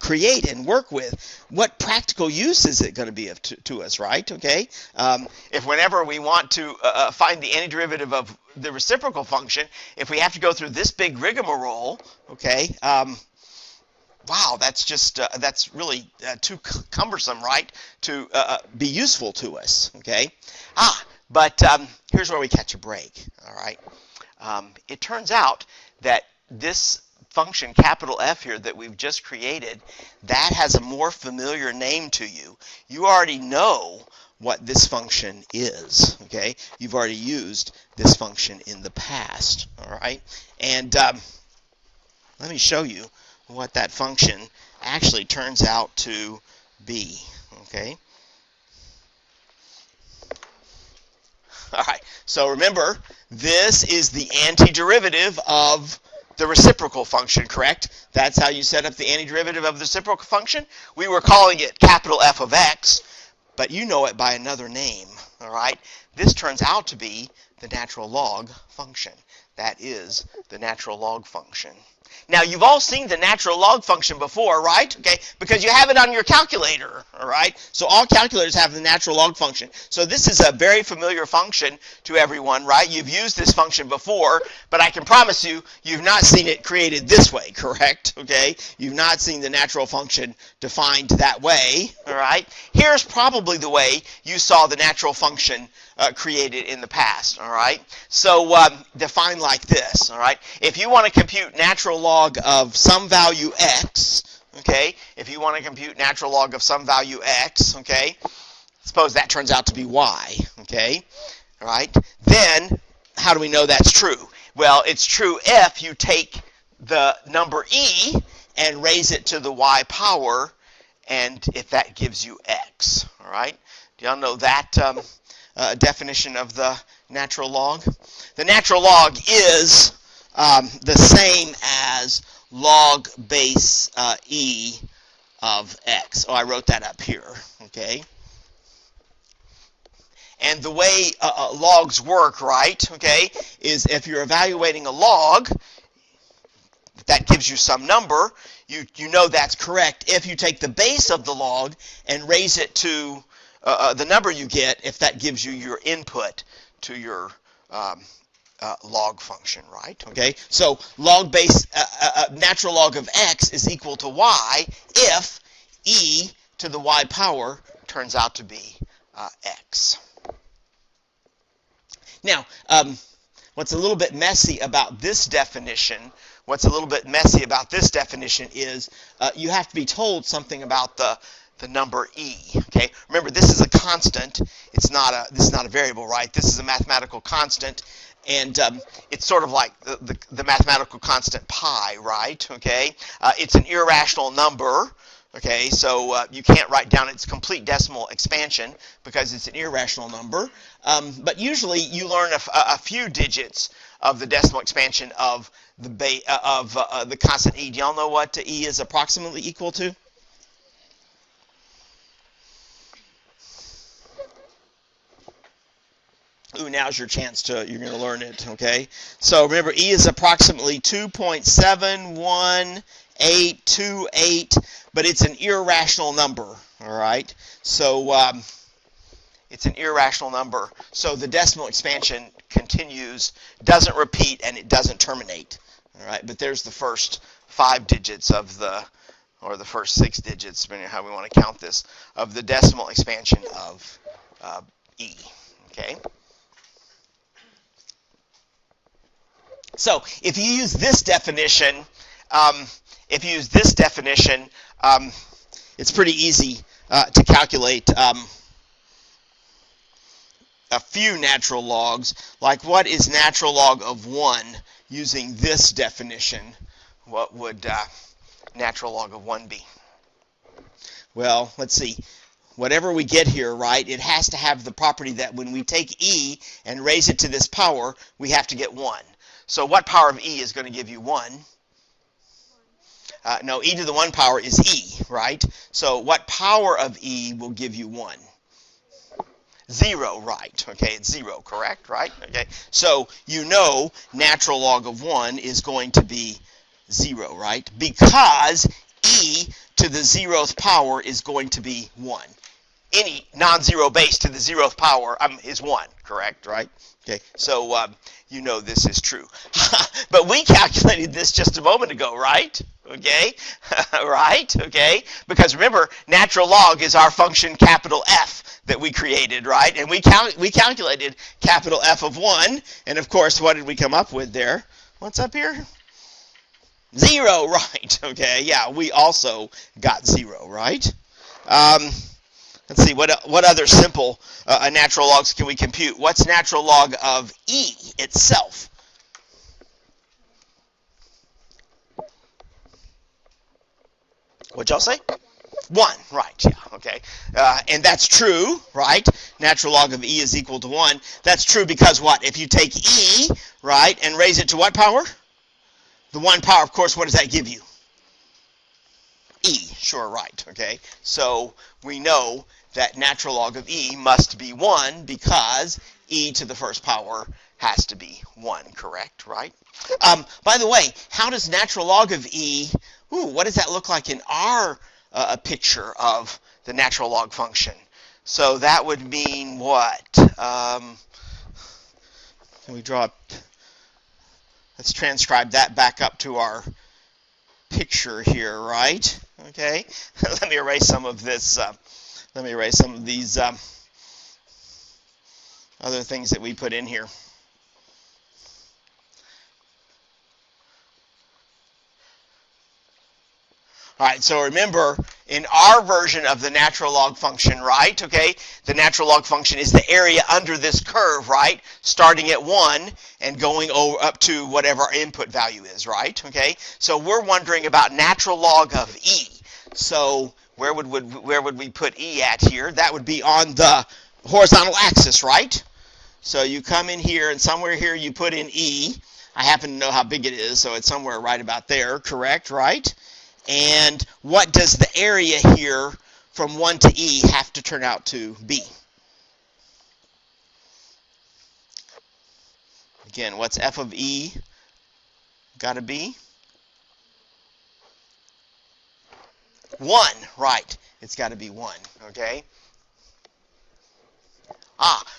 create and work with. What practical use is it going to be to us, right? Okay. If whenever we want to find the antiderivative of the reciprocal function, if we have to go through this big rigmarole, okay, wow, that's just that's really too cumbersome, right, to be useful to us, okay? But here's where we catch a break, all right? It turns out that this function, capital F here, that we've just created, that has a more familiar name to you. You already know what this function is, okay? You've already used this function in the past, all right? And let me show you what that function actually turns out to be, okay? All right, so remember, this is the antiderivative of the reciprocal function, correct? That's how you set up the antiderivative of the reciprocal function. We were calling it capital F of x, but you know it by another name, all right? This turns out to be the natural log function. That is the natural log function. Now, you've all seen the natural log function before, right? Okay, because you have it on your calculator, all right? So all calculators have the natural log function. So this is a very familiar function to everyone, right? You've used this function before, but I can promise you, you've not seen it created this way, correct? Okay, you've not seen the natural function defined that way, all right? Here's probably the way you saw the natural function created in the past, all right? So defined like this, all right? If you want to compute natural log of some value x, okay? If you want to compute natural log of some value x, okay? Suppose that turns out to be y, okay? All right? Then, how do we know that's true? Well, it's true if you take the number e and raise it to the y power, and if that gives you x, all right? Do y'all know that definition of the natural log? The natural log is the same as log base e of x. Oh, I wrote that up here, okay? And the way logs work, right, okay, is if you're evaluating a log, that gives you some number, you know that's correct if you take the base of the log and raise it to the number you get, if that gives you your input to your log function, right? Okay, so log base natural log of x is equal to y if e to the y power turns out to be x. Now, what's a little bit messy about this definition? Is you have to be told something about the number e. Okay, remember this is a constant. This is not a variable, right? This is a mathematical constant, and it's sort of like the mathematical constant pi, right? Okay, it's an irrational number. Okay, so you can't write down its complete decimal expansion because it's an irrational number. But usually you learn a few digits of the decimal expansion of the constant e. Do y'all know what e is approximately equal to? Ooh, now's your chance you're going to learn it, okay? So remember, e is approximately 2.71828, but it's an irrational number, all right? So it's an irrational number. So the decimal expansion continues, doesn't repeat, and it doesn't terminate, all right? But there's the first 5 digits of or the first 6 digits, depending on how we want to count this, of the decimal expansion of e, okay? So if you use this definition, it's pretty easy to calculate a few natural logs. Like, what is natural log of 1 using this definition? What would natural log of 1 be? Well, let's see. Whatever we get here, right, it has to have the property that when we take e and raise it to this power, we have to get 1. So what power of e is going to give you 1? No, e to the 1 power is e, right? So what power of e will give you 1? 0, right? Okay, it's 0, correct, right? Okay, so you know natural log of 1 is going to be 0, right? Because e to the 0th power is going to be 1. Any non-zero base to the 0th power is 1, correct, right? Okay, so you know this is true. But we calculated this just a moment ago, right? Okay, right? Okay, because remember, natural log is our function capital F that we created, right? And we calculated capital F of 1, and of course, what did we come up with there? What's up here? 0, right? Okay, yeah, we also got 0, right? Let's see, what other simple natural logs can we compute? What's natural log of e itself? What'd y'all say? 1, right, yeah, okay. And that's true, right? Natural log of e is equal to 1. That's true because what? If you take e, right, and raise it to what power? The 1 power, of course, what does that give you? E, sure, right, okay. So we know that natural log of e must be 1 because e to the first power has to be 1, correct, right? By the way, how does natural log of e, what does that look like in our picture of the natural log function? So that would mean what? Can we draw, let's transcribe that back up to our picture here, right? Okay, let me erase some of this. Let me erase some of these other things that we put in here. All right, so remember, in our version of the natural log function, right, okay, the natural log function is the area under this curve, right, starting at 1 and going up to whatever our input value is, right, okay? So we're wondering about natural log of e. So where would we put e at here? That would be on the horizontal axis, right? So you come in here, and somewhere here you put in e. I happen to know how big it is, so it's somewhere right about there, correct, right? And what does the area here from 1 to e have to turn out to be? Again, what's f of e got to be? 1, right. It's got to be 1, okay?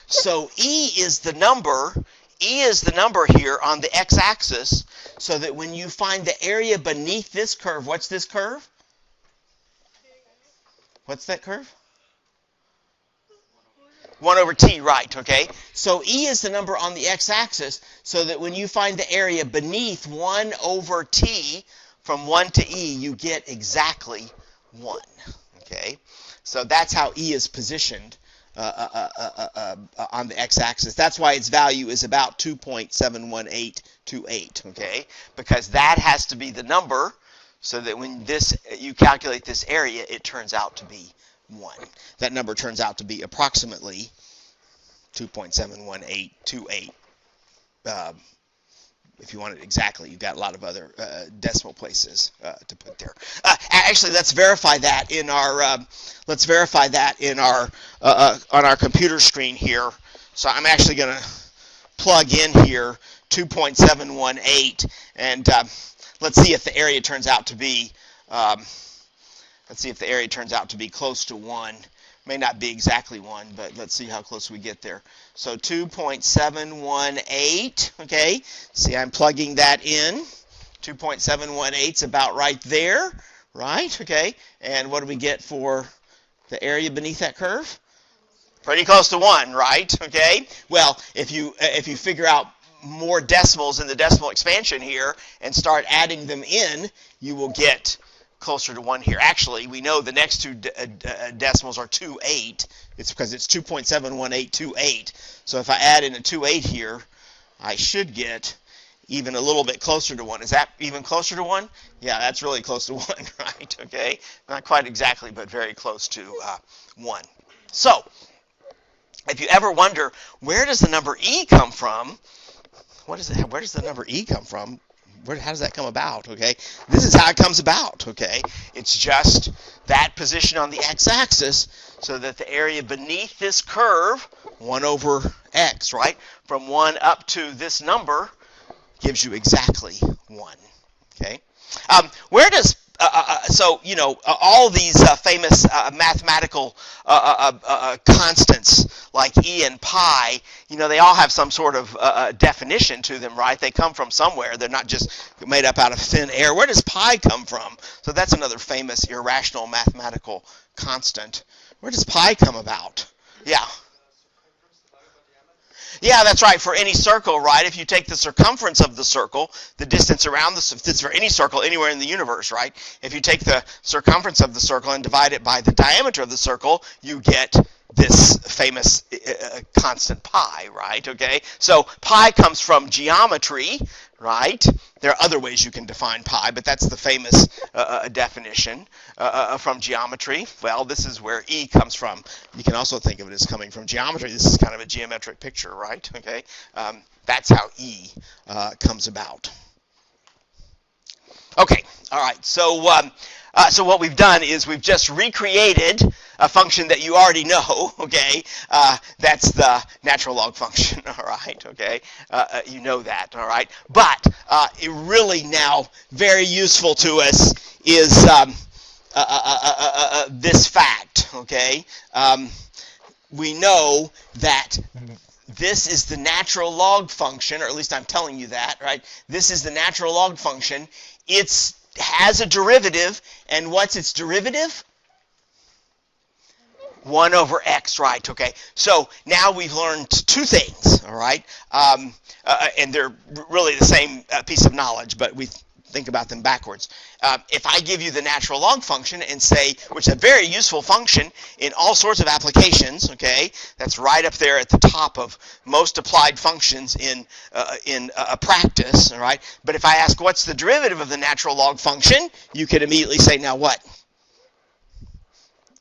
So E is the number here on the x-axis, so that when you find the area beneath this curve, what's this curve? What's that curve? 1 over t, right, okay? So E is the number on the x-axis, so that when you find the area beneath 1 over t, from 1 to e, you get exactly 1, okay? So that's how E is positioned on the x-axis. That's why its value is about 2.71828, okay? Because that has to be the number, so that when you calculate this area, it turns out to be 1. That number turns out to be approximately 2.71828. If you want it exactly, you've got a lot of other decimal places to put there. Actually, let's verify that in our on our computer screen here. So I'm actually going to plug in here 2.718, and let's see if the area turns out to be close to 1. May not be exactly 1, but let's see how close we get there. So 2.718, okay? See, I'm plugging that in. 2.718 is about right there, right? Okay, and what do we get for the area beneath that curve? Pretty close to 1, right? Okay, well, if you figure out more decimals in the decimal expansion here and start adding them in, you will get closer to 1 here. Actually, we know the next two decimals are 2.8. It's because it's 2.71828. So if I add in a 2.8 here, I should get even a little bit closer to 1. Is that even closer to 1? Yeah, that's really close to 1, right? Okay, not quite exactly, but very close to 1. So if you ever wonder, where does the number e come from? what is it? Where does the number e come from? How does that come about? Okay, this is how it comes about. Okay, it's just that position on the x-axis, so that the area beneath this curve, 1 over x, right, from 1 up to this number, gives you exactly 1. Okay, where does so all these famous mathematical constants like e and pi, they all have some sort of definition to them, right? They come from somewhere. They're not just made up out of thin air. Where does pi come from? So that's another famous irrational mathematical constant. Where does pi come about? Yeah. Yeah, that's right. For any circle, right? If you take the circumference of the circle, the distance around this for any circle anywhere in the universe, right? If you take the circumference of the circle and divide it by the diameter of the circle, you get this famous constant pi, right? Okay, so pi comes from geometry, right? There are other ways you can define pi, but that's the famous definition from geometry. Well, this is where e comes from. You can also think of it as coming from geometry. This is kind of a geometric picture, right? Okay, that's how e comes about. Okay, all right. So, so what we've done is we've just recreated a function that you already know. Okay, that's the natural log function. All right. Okay, you know that. All right. But it really now very useful to us is this fact. Okay, we know that this is the natural log function, or at least I'm telling you that, right? This is the natural log function. It has a derivative, and what's its derivative? 1 over x, right? Okay, so now we've learned two things, all right? And they're really the same piece of knowledge, but we think about them backwards. If I give you the natural log function and say, which is a very useful function in all sorts of applications, okay, that's right up there at the top of most applied functions in practice, all right? But if I ask what's the derivative of the natural log function, you could immediately say, now what?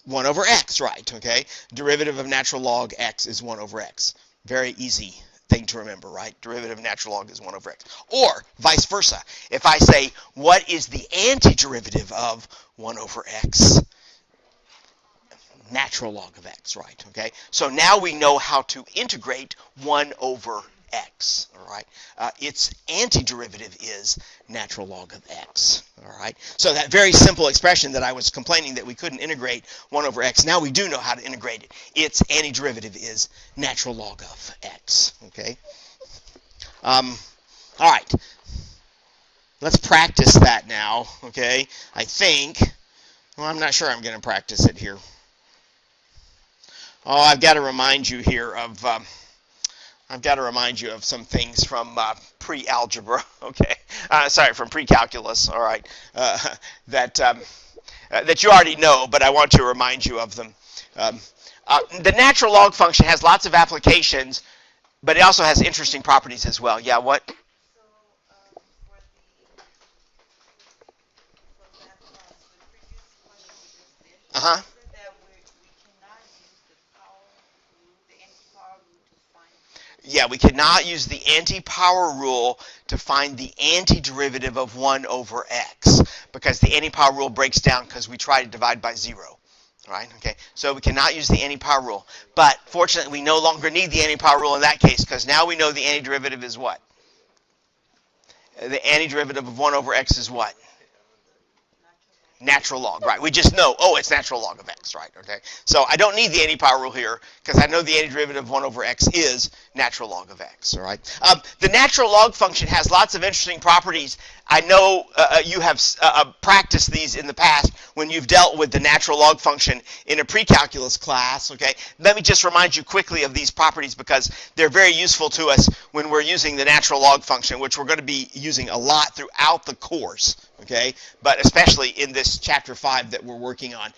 1 over x, right? Okay, derivative of natural log x is 1 over x. Very easy thing to remember, right? Derivative of natural log is 1 over x. Or vice versa. If I say, what is the antiderivative of 1 over x? Natural log of x, right? Okay, so now we know how to integrate 1 over x, all right? Its antiderivative is natural log of x, all right? So that very simple expression that I was complaining that we couldn't integrate 1 over x, now we do know how to integrate it. Its antiderivative is natural log of x, okay? All right, let's practice that now, okay? I think, well, I'm not sure I'm going to practice it here. Oh, I've got to remind you here of some things from pre-algebra, okay? Sorry, from pre-calculus, all right, that you already know, but I want to remind you of them. The natural log function has lots of applications, but it also has interesting properties as well. Yeah, what? Uh-huh. Yeah, we cannot use the anti-power rule to find the antiderivative of 1 over x, because the anti-power rule breaks down because we try to divide by 0. Right? Okay, so we cannot use the anti-power rule. But fortunately, we no longer need the anti-power rule in that case, because now we know the antiderivative is what? The antiderivative of 1 over x is what? Natural log, right? We just know, oh, it's natural log of x, right? Okay, so I don't need the anti-power rule here because I know the antiderivative of 1 over x is natural log of x, all right? The natural log function has lots of interesting properties. I know you have practiced these in the past when you've dealt with the natural log function in a pre-calculus class, okay? Let me just remind you quickly of these properties because they're very useful to us when we're using the natural log function, which we're going to be using a lot throughout the course, okay? But especially in this chapter 5 that we're working on.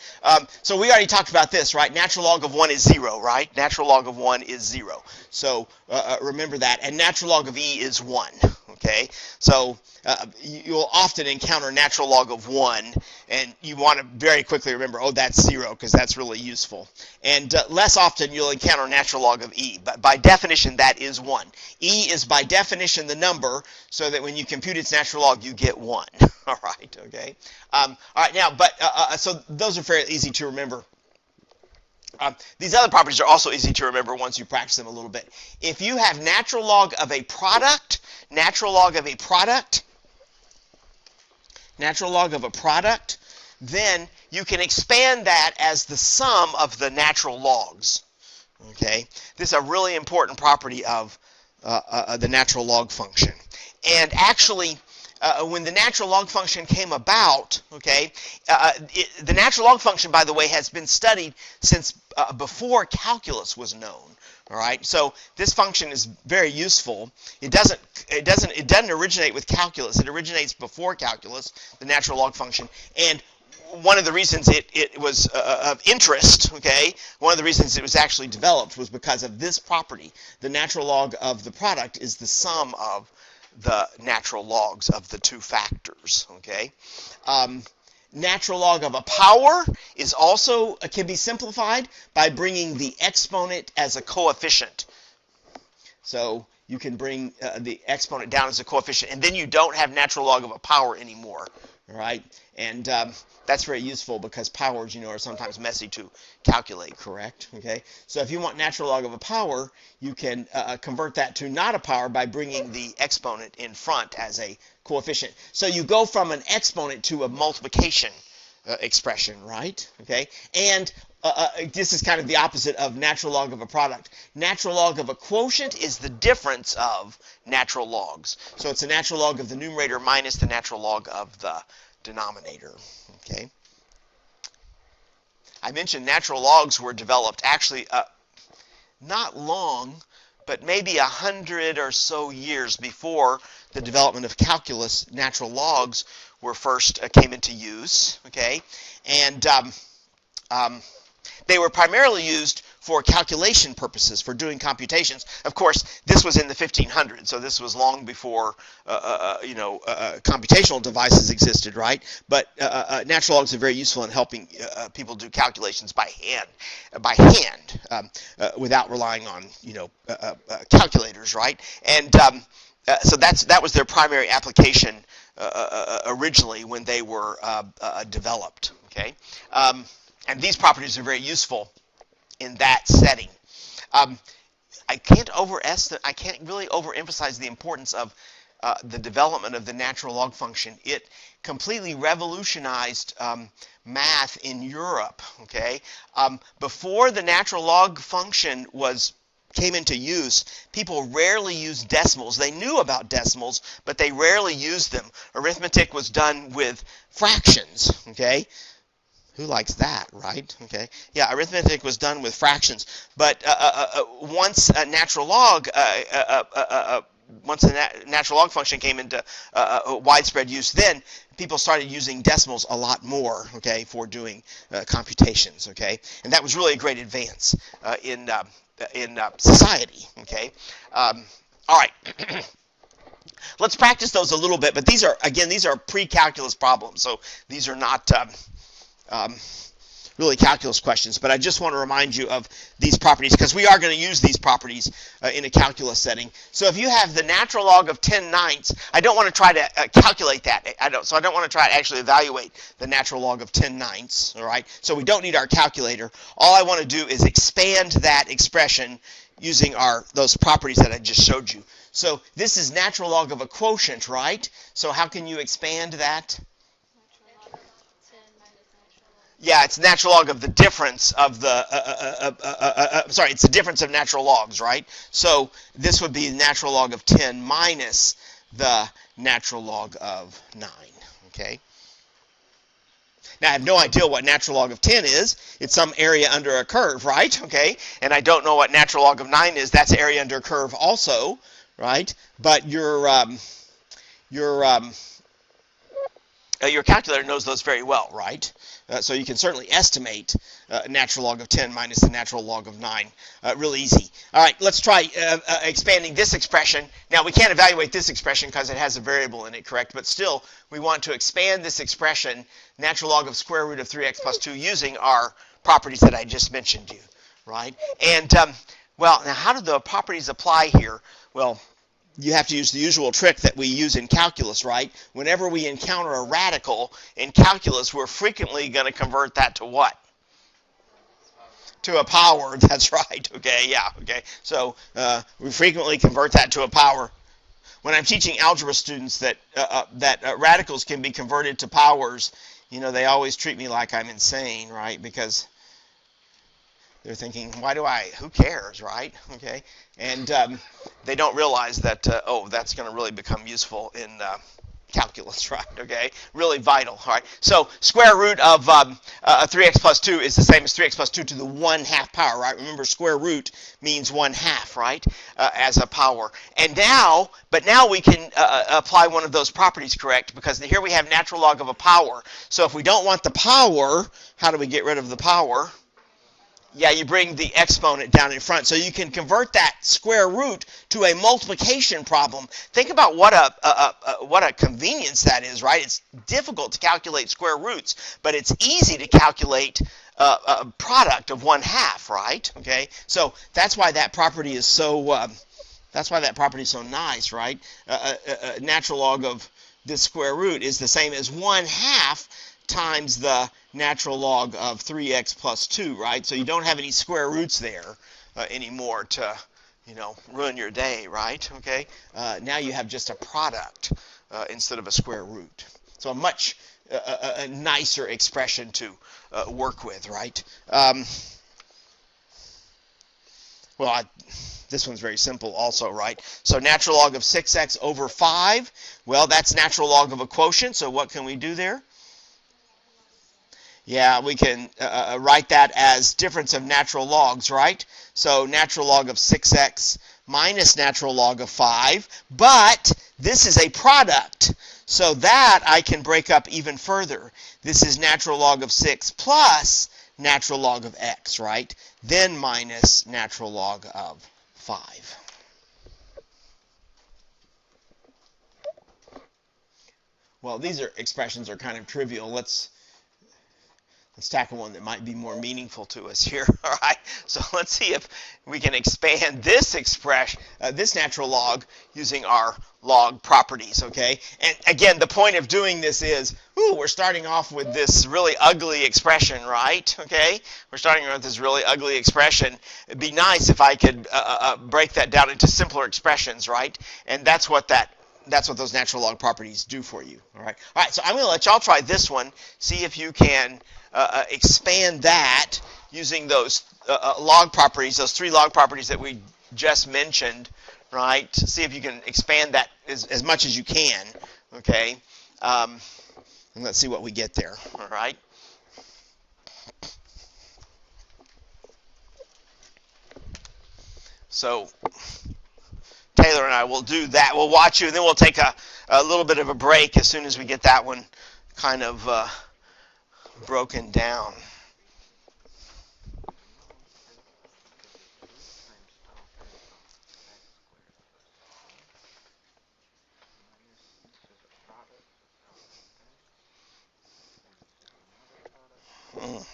So we already talked about this, right? Natural log of 1 is 0, right? Natural log of 1 is 0. So remember that. And natural log of e is 1, okay? So you'll often encounter natural log of 1, and you want to very quickly remember, oh, that's 0, because that's really useful. And less often you'll encounter natural log of e, but by definition that is 1. E is by definition the number, so that when you compute its natural log, you get 1. All right, okay? All right, now, so those are fairly easy to remember. These other properties are also easy to remember once you practice them a little bit. If you have natural log of a product, then you can expand that as the sum of the natural logs. Okay, this is a really important property of the natural log function. And actually, when the natural log function came about, okay, the natural log function, by the way, has been studied since before calculus was known. All right, so this function is very useful. It doesn't originate with calculus. It originates before calculus, the natural log function, and one of the reasons it was of interest, okay, one of the reasons it was actually developed was because of this property. The natural log of the product is the sum of the natural logs of the two factors, okay? Natural log of a power is also can be simplified by bringing the exponent as a coefficient. So you can bring the exponent down as a coefficient, and then you don't have natural log of a power anymore, all right? And that's very useful because powers, are sometimes messy to calculate, correct? Okay, so if you want natural log of a power, you can convert that to not a power by bringing the exponent in front as a coefficient. So you go from an exponent to a multiplication expression, right? Okay, and this is kind of the opposite of natural log of a product. Natural log of a quotient is the difference of natural logs. So it's a natural log of the numerator minus the natural log of the denominator. Okay. I mentioned natural logs were developed actually not long, but maybe 100 or so years before the development of calculus. Natural logs were first came into use. Okay, and they were primarily used for calculation purposes, for doing computations. Of course, this was in the 1500s, so this was long before computational devices existed, right? But natural logs are very useful in helping people do calculations by hand, without relying on calculators, right? And so that was their primary application originally when they were developed. Okay, and these properties are very useful in that setting. I can't really overemphasize the importance of the development of the natural log function. It completely revolutionized math in Europe. Okay, before the natural log function came into use, people rarely used decimals. They knew about decimals, but they rarely used them. Arithmetic was done with fractions. Okay. Who likes that, right? Okay. Yeah, arithmetic was done with fractions, but once a natural log function came into widespread use, then people started using decimals a lot more, okay, for doing computations, okay, and that was really a great advance in society, okay. All right. Let's practice those a little bit, but these are pre-calculus problems, so these are not really calculus questions, but I just want to remind you of these properties because we are going to use these properties in a calculus setting. So if you have the natural log of 10/9, I don't want to try to calculate that. I don't want to try to actually evaluate the natural log of 10/9. All right. So we don't need our calculator. All I want to do is expand that expression using those properties that I just showed you. So this is natural log of a quotient, right? So how can you expand that? Yeah, it's natural log of the difference of the, it's the difference of natural logs, right? So this would be natural log of 10 minus the natural log of 9, okay? Now, I have no idea what natural log of 10 is. It's some area under a curve, right? Okay, and I don't know what natural log of 9 is. That's area under a curve also, right? But your Your calculator knows those very well, right? So you can certainly estimate natural log of 10 minus the natural log of 9. Real easy. All right, let's try expanding this expression. Now, we can't evaluate this expression because it has a variable in it, correct? But still, we want to expand this expression, natural log of square root of 3x plus 2, using our properties that I just mentioned to you, right? And, well, now how do the properties apply here? Well, you have to use the usual trick that we use in calculus, right? Whenever we encounter a radical in calculus, we're frequently going to convert that to what? To a power. That's right. Okay, yeah, okay. So we frequently convert that to a power. When I'm teaching algebra students that radicals can be converted to powers, you know, they always treat me like I'm insane, right? Because they're thinking, who cares, right? Okay, and they don't realize that, that's going to really become useful in calculus, right? Okay, really vital, all right? So square root of 3x plus 2 is the same as 3x plus 2 to the 1/2 power, right? Remember, square root means 1/2, right, as a power. And now we can apply one of those properties, correct? Because here we have natural log of a power. So if we don't want the power, how do we get rid of the power? Yeah, you bring the exponent down in front. So you can convert that square root to a multiplication problem. Think about what a convenience that is, right? It's difficult to calculate square roots, but it's easy to calculate a product of 1/2, right? Okay, so that's why that property is so nice, right? Natural log of this square root is the same as 1/2 times the natural log of 3x plus 2, right? So you don't have any square roots there anymore to, ruin your day, right? Okay. Now you have just a product instead of a square root. So a much a nicer expression to work with, right? This one's very simple also, right? So natural log of 6x over 5, well, that's natural log of a quotient, so what can we do there? Yeah, we can write that as difference of natural logs, right? So natural log of 6x minus natural log of 5, but this is a product, so that I can break up even further. This is natural log of 6 plus natural log of x, right? Then minus natural log of 5. Well, these expressions are kind of trivial. Let's tackle one that might be more meaningful to us here. All right. So let's see if we can expand this expression, this natural log, using our log properties. Okay. And again, the point of doing this is, we're starting off with this really ugly expression, right? Okay. We're starting with this really ugly expression. It'd be nice if I could break that down into simpler expressions, right? And that's what those natural log properties do for you. All right. All right. So I'm going to let y'all try this one. See if you can expand that using those log properties, those 3 log properties that we just mentioned, right? See if you can expand that as much as you can, okay? And let's see what we get there, all right? So Taylor and I will do that. We'll watch you, and then we'll take a little bit of a break as soon as we get that one kind of broken down.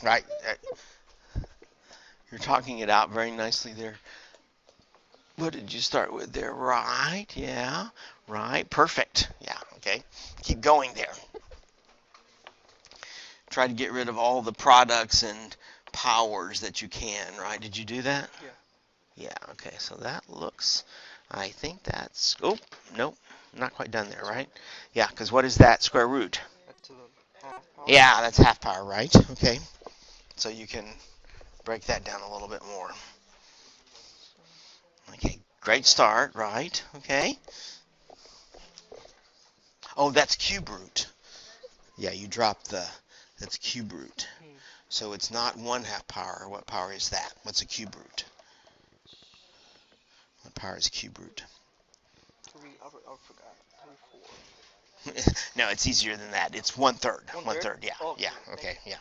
Right. You're talking it out very nicely there. What did you start with there? Right. Yeah. Right. Perfect. Yeah. Okay. Keep going there. Try to get rid of all the products and powers that you can, right? Did you do that? Yeah. Yeah, okay, so that looks, I think that's, oh, nope, not quite done there, right? Yeah, because what is that square root? That's a half power. Yeah, that's half power, right? Okay, so you can break that down a little bit more. Okay, great start, right? Okay. Oh, that's cube root. Yeah, you dropped that's cube root. So it's not 1/2 power. What power is that? What's a cube root? What power is cube root? I forgot. 3, 4. No, it's easier than that. It's 1/3. 1/3. Yeah. Oh, Yeah. Okay. Yeah.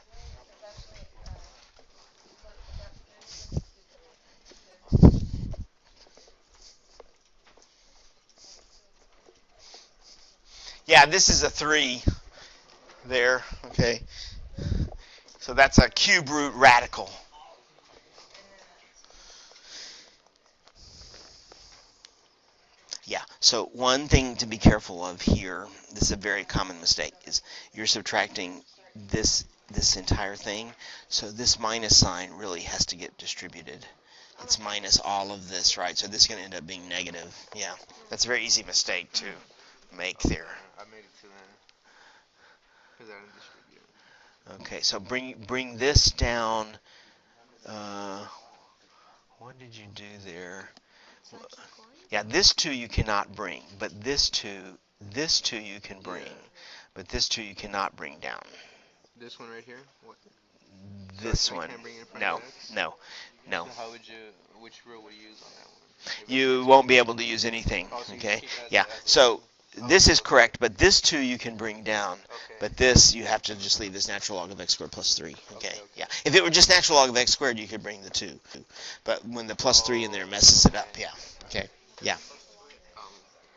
Yeah. This is a 3 there. Okay. So that's a cube root radical. Yeah. So one thing to be careful of here, this is a very common mistake, is you're subtracting this entire thing. So this minus sign really has to get distributed. It's minus all of this, right? So this is going to end up being negative. Yeah. That's a very easy mistake to make there. I made it to that because I didn't distribute it. Okay. So bring this down. What did you do there? Yeah, this 2 you cannot bring, but this 2 you can bring, but this 2 you cannot bring down. This one right here? What? This So I one, can't bring it in front no, of X? no, no. So how would you, which rule would you use on that one? You won't be able to use anything, Oh, so you okay? keep that Yeah, as it so is. this is correct, but this 2 you can bring down, Okay. but this you have to just leave as natural log of x squared plus 3, okay? Okay. Yeah, if it were just natural log of x squared, you could bring the 2, but when the plus 3 in there messes it up, yeah, okay, yeah.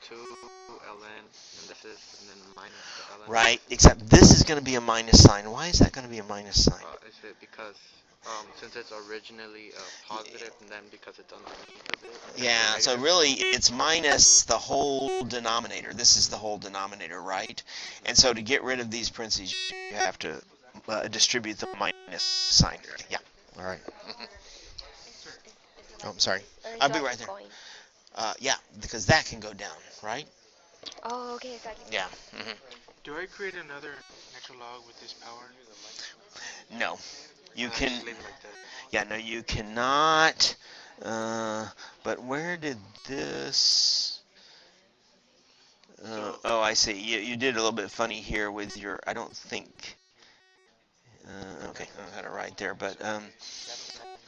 2 ln, and this is, and then minus the ln. Right, except this is going to be a minus sign. Why is that going to be a minus sign? Is it because since it's originally positive, and then because it's underneath of it? Yeah, so really it's minus the whole denominator. This is the whole denominator, right? And so to get rid of these parentheses, you have to distribute the minus sign. Yeah, all right. Oh, I'm sorry. I'll be right there. Yeah, because that can go down, right? Oh, okay, got it. Yeah. Mm-hmm. Do I create another natural log with this power? No, you Just can. leave it like that. Yeah, no, you cannot. But where did this? Oh, I see. You did a little bit funny here with your. I don't think. Okay, I had it right there, but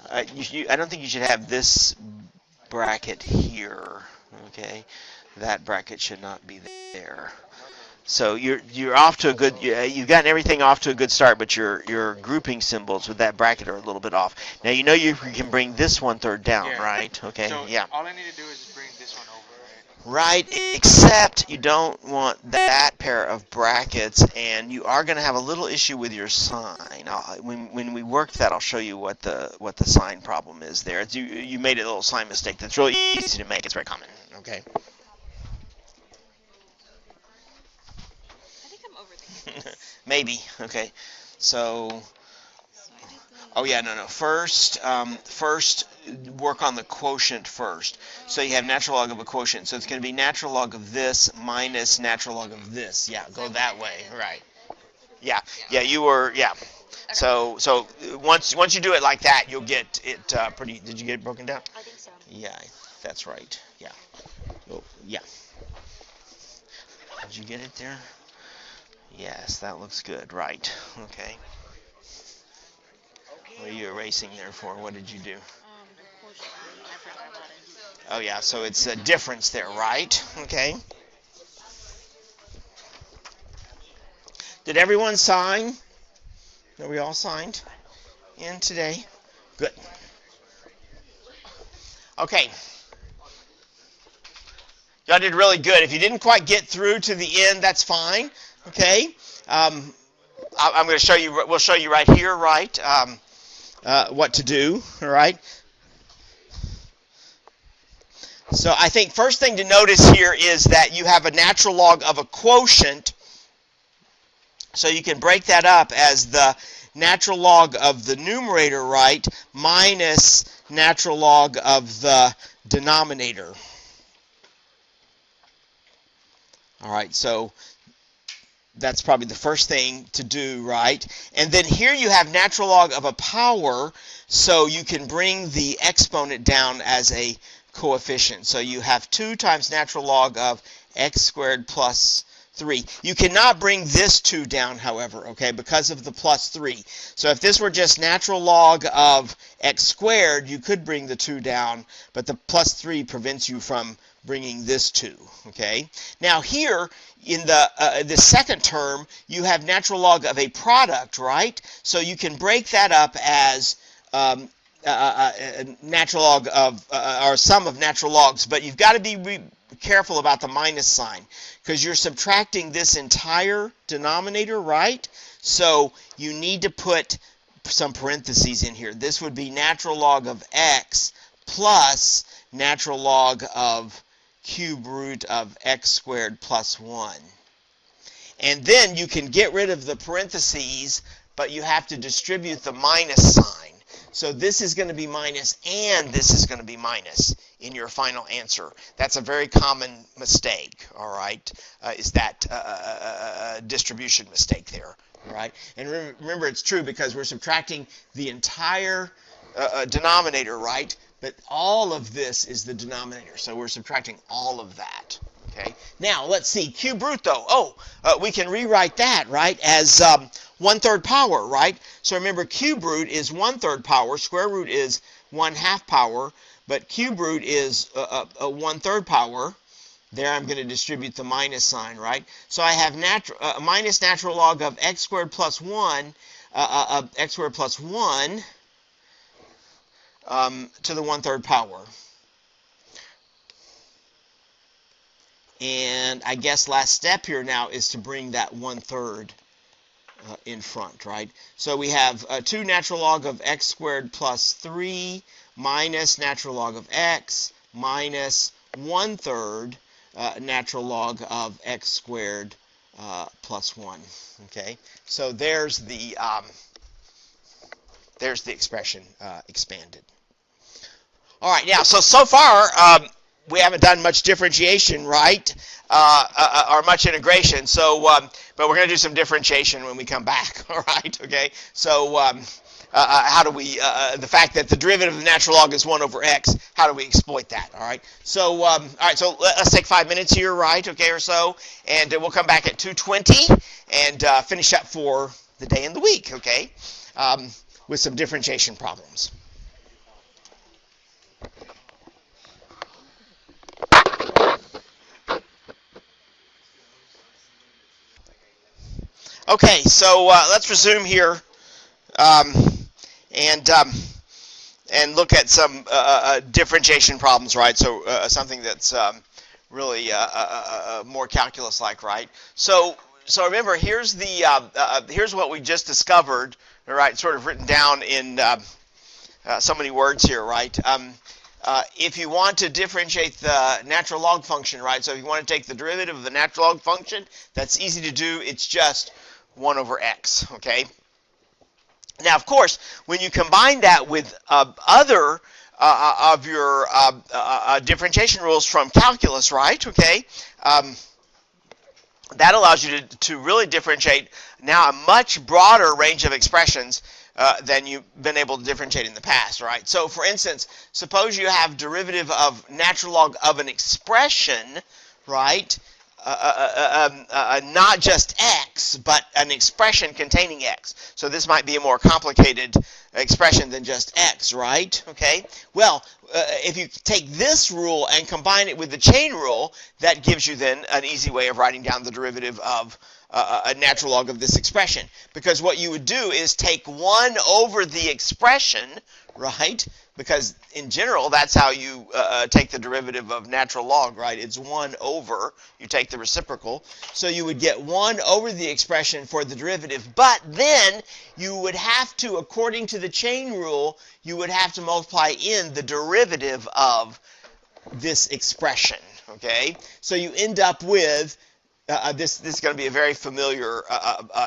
I don't think you should have this bracket here. Okay, that bracket should not be there. So you're off to a good. You've gotten everything off to a good start, but your grouping symbols with that bracket are a little bit off. Now you know you can bring this 1/3 down, Yeah. right? Okay, So yeah. all I need to do is bring this one over, Right, except you don't want that pair of brackets, and you are going to have a little issue with your sign. When we work that, I'll show you what the sign problem is there. You made a little sign mistake that's really easy to make. It's very common. Okay. I think I'm overthinking this. Maybe. Okay. So. Oh yeah, no. First work on the quotient first. So you have natural log of a quotient. So it's going to be natural log of this minus natural log of this. Yeah, go that way. Right. Yeah. Yeah. You were. Yeah. So once you do it like that, you'll get it pretty. Did you get it broken down? I think so. Yeah, that's right. Yeah. Oh, yeah. Did you get it there? Yes, that looks good. Right. Okay. What are you erasing there for? What did you do? I forgot about it. Oh, yeah, so it's a difference there, right? Okay. Did everyone sign? Are we all signed in today? Good. Okay. Y'all did really good. If you didn't quite get through to the end, that's fine. Okay. I'm going to show you. We'll show you right here, right? What to do. All right. So I think first thing to notice here is that you have a natural log of a quotient. So you can break that up as the natural log of the numerator, right, minus natural log of the denominator. All right, so that's probably the first thing to do, right? And then here you have natural log of a power, so you can bring the exponent down as a coefficient. So you have 2 times natural log of x squared plus 3. You cannot bring this 2 down, however, okay, because of the plus 3. So if this were just natural log of x squared, you could bring the 2 down, but the plus 3 prevents you from bringing this 2, okay? Now here, in the second term, you have natural log of a product, right? So you can break that up as natural log of, or sum of natural logs, but you've got to be careful about the minus sign, because you're subtracting this entire denominator, right? So you need to put some parentheses in here. This would be natural log of x plus natural log of cube root of x squared plus 1. And then you can get rid of the parentheses, but you have to distribute the minus sign. So this is going to be minus and this is going to be minus in your final answer. That's a very common mistake, all right, is that distribution mistake there, all right? And remember, it's true because we're subtracting the entire denominator, right? But all of this is the denominator, so we're subtracting all of that. Okay. Now let's see, cube root though. Oh, we can rewrite that, right, as 1/3 power, right? So remember, cube root is 1/3 power, square root is 1/2 power, but cube root is 1/3 power. There I'm going to distribute the minus sign, right? So I have minus natural log of x squared plus 1 of x squared plus 1 to the 1/3 power. And I guess last step here now is to bring that 1/3 in front, right? So we have 2 natural log of x squared plus 3 minus natural log of x minus 1/3 natural log of x squared plus 1. Okay, so there's the expression expanded. All right, now so far we haven't done much differentiation, right, or much integration. So, but we're going to do some differentiation when we come back. All right, okay. So, how do we? The fact that the derivative of the natural log is 1 over x. How do we exploit that? All right. So, all right. So let's take 5 minutes here, right? Okay, or so, and we'll come back at 2:20 and finish up for the day and the week. Okay, with some differentiation problems. Okay, so let's resume here and look at some differentiation problems, right? So something that's really more calculus-like, right? So remember, here's here's what we just discovered, all right? Sort of written down in so many words here, right? If you want to differentiate the natural log function, right? So if you want to take the derivative of the natural log function, that's easy to do. It's just 1 over x, okay? Now, of course, when you combine that with other of your differentiation rules from calculus, right, okay, that allows you to really differentiate now a much broader range of expressions than you've been able to differentiate in the past, right? So, for instance, suppose you have derivative of natural log of an expression, right? Not just x, but an expression containing x. So this might be a more complicated expression than just x, right? Okay. Well, if you take this rule and combine it with the chain rule, that gives you then an easy way of writing down the derivative of a natural log of this expression. Because what you would do is take 1 over the expression, right? Because in general, that's how you take the derivative of natural log, right? It's 1 over, you take the reciprocal. So you would get 1 over the expression for the derivative. But then you would have to, according to the chain rule, you would have to multiply in the derivative of this expression, okay? So you end up with this is going to be a very familiar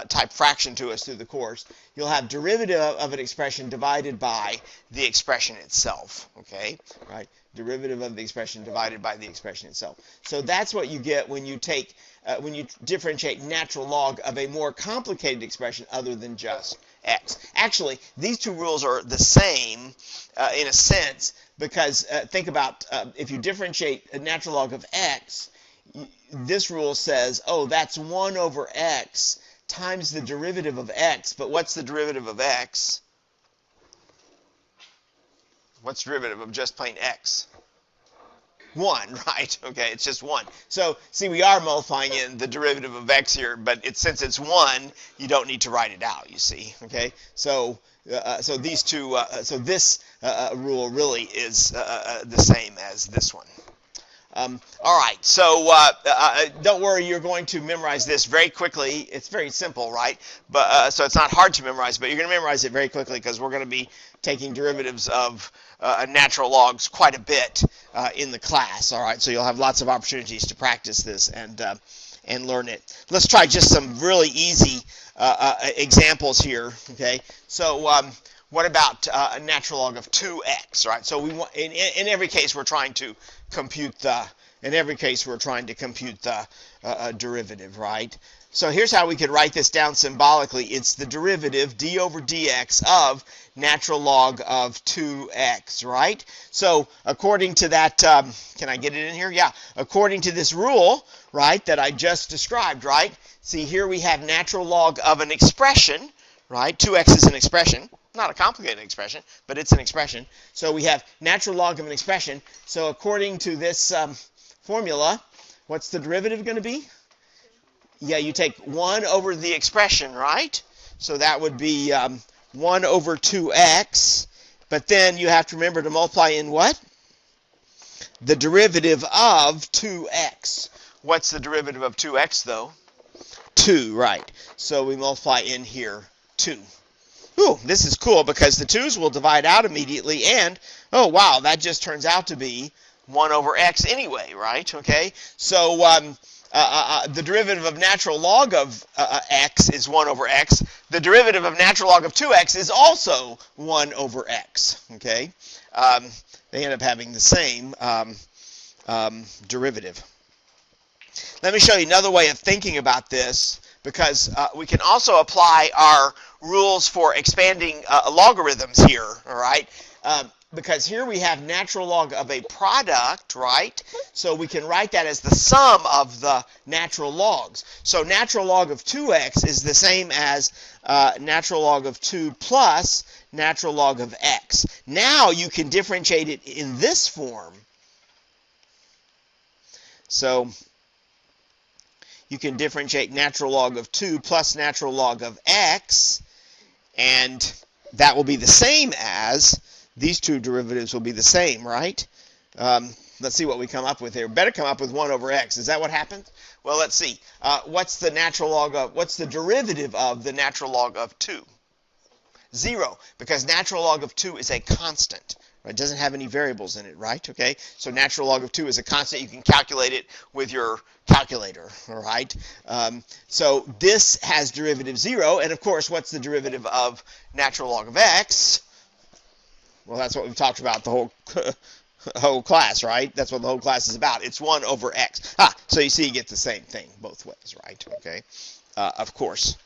type fraction to us through the course. You'll have derivative of an expression divided by the expression itself, okay? Right? Derivative of the expression divided by the expression itself. So that's what you get when you take when you differentiate natural log of a more complicated expression other than just x. Actually, these two rules are the same in a sense, because think about if you differentiate a natural log of x, this rule says, oh, that's 1 over x times the derivative of x. But what's the derivative of x? What's the derivative of just plain x? 1, right? Okay, it's just 1. So, see, we are multiplying in the derivative of x here, but since it's 1, you don't need to write it out, you see, okay? So, these two, this rule really is the same as this one. All right, so don't worry, you're going to memorize this very quickly. It's very simple, right? But so it's not hard to memorize, but you're going to memorize it very quickly because we're going to be taking derivatives of natural logs quite a bit in the class. All right, so you'll have lots of opportunities to practice this and learn it. Let's try just some really easy examples here. Okay, so what about a natural log of 2x, right? So we want in every case we're trying to compute the derivative, right? So here's how we could write this down symbolically. It's the derivative d over dx of natural log of 2x, right? So according to that, can I get it in here? Yeah. According to this rule, right, that I just described, right? See, here we have natural log of an expression, right? 2x is an expression. Not a complicated expression, but it's an expression. So we have natural log of an expression. So according to this formula, what's the derivative going to be? Yeah, you take 1 over the expression, right? So that would be 1 over 2x. But then you have to remember to multiply in what? The derivative of 2x. What's the derivative of 2x, though? 2, right. So we multiply in here 2. Ooh, this is cool because the 2's will divide out immediately, and, oh, wow, that just turns out to be 1 over x anyway, right? Okay, so the derivative of natural log of x is 1 over x. The derivative of natural log of 2x is also 1 over x, okay? They end up having the same derivative. Let me show you another way of thinking about this, because we can also apply our rules for expanding logarithms here, all right? Because here we have natural log of a product, right? So we can write that as the sum of the natural logs. So natural log of 2x is the same as natural log of 2 plus natural log of x. Now you can differentiate it in this form. So you can differentiate natural log of 2 plus natural log of x, and that will be the same as, these two derivatives will be the same, right? Let's see what we come up with here. Better come up with 1 over x. Is that what happens? Well, let's see. What's the derivative of the natural log of 2? 0, because natural log of 2 is a constant. It doesn't have any variables in it, right? Okay, so natural log of 2 is a constant. You can calculate it with your calculator, all right? So this has derivative 0, and of course, what's the derivative of natural log of x? Well, that's what we've talked about the whole class, right? That's what the whole class is about. It's 1 over x. So you see you get the same thing both ways, right? Okay, of course.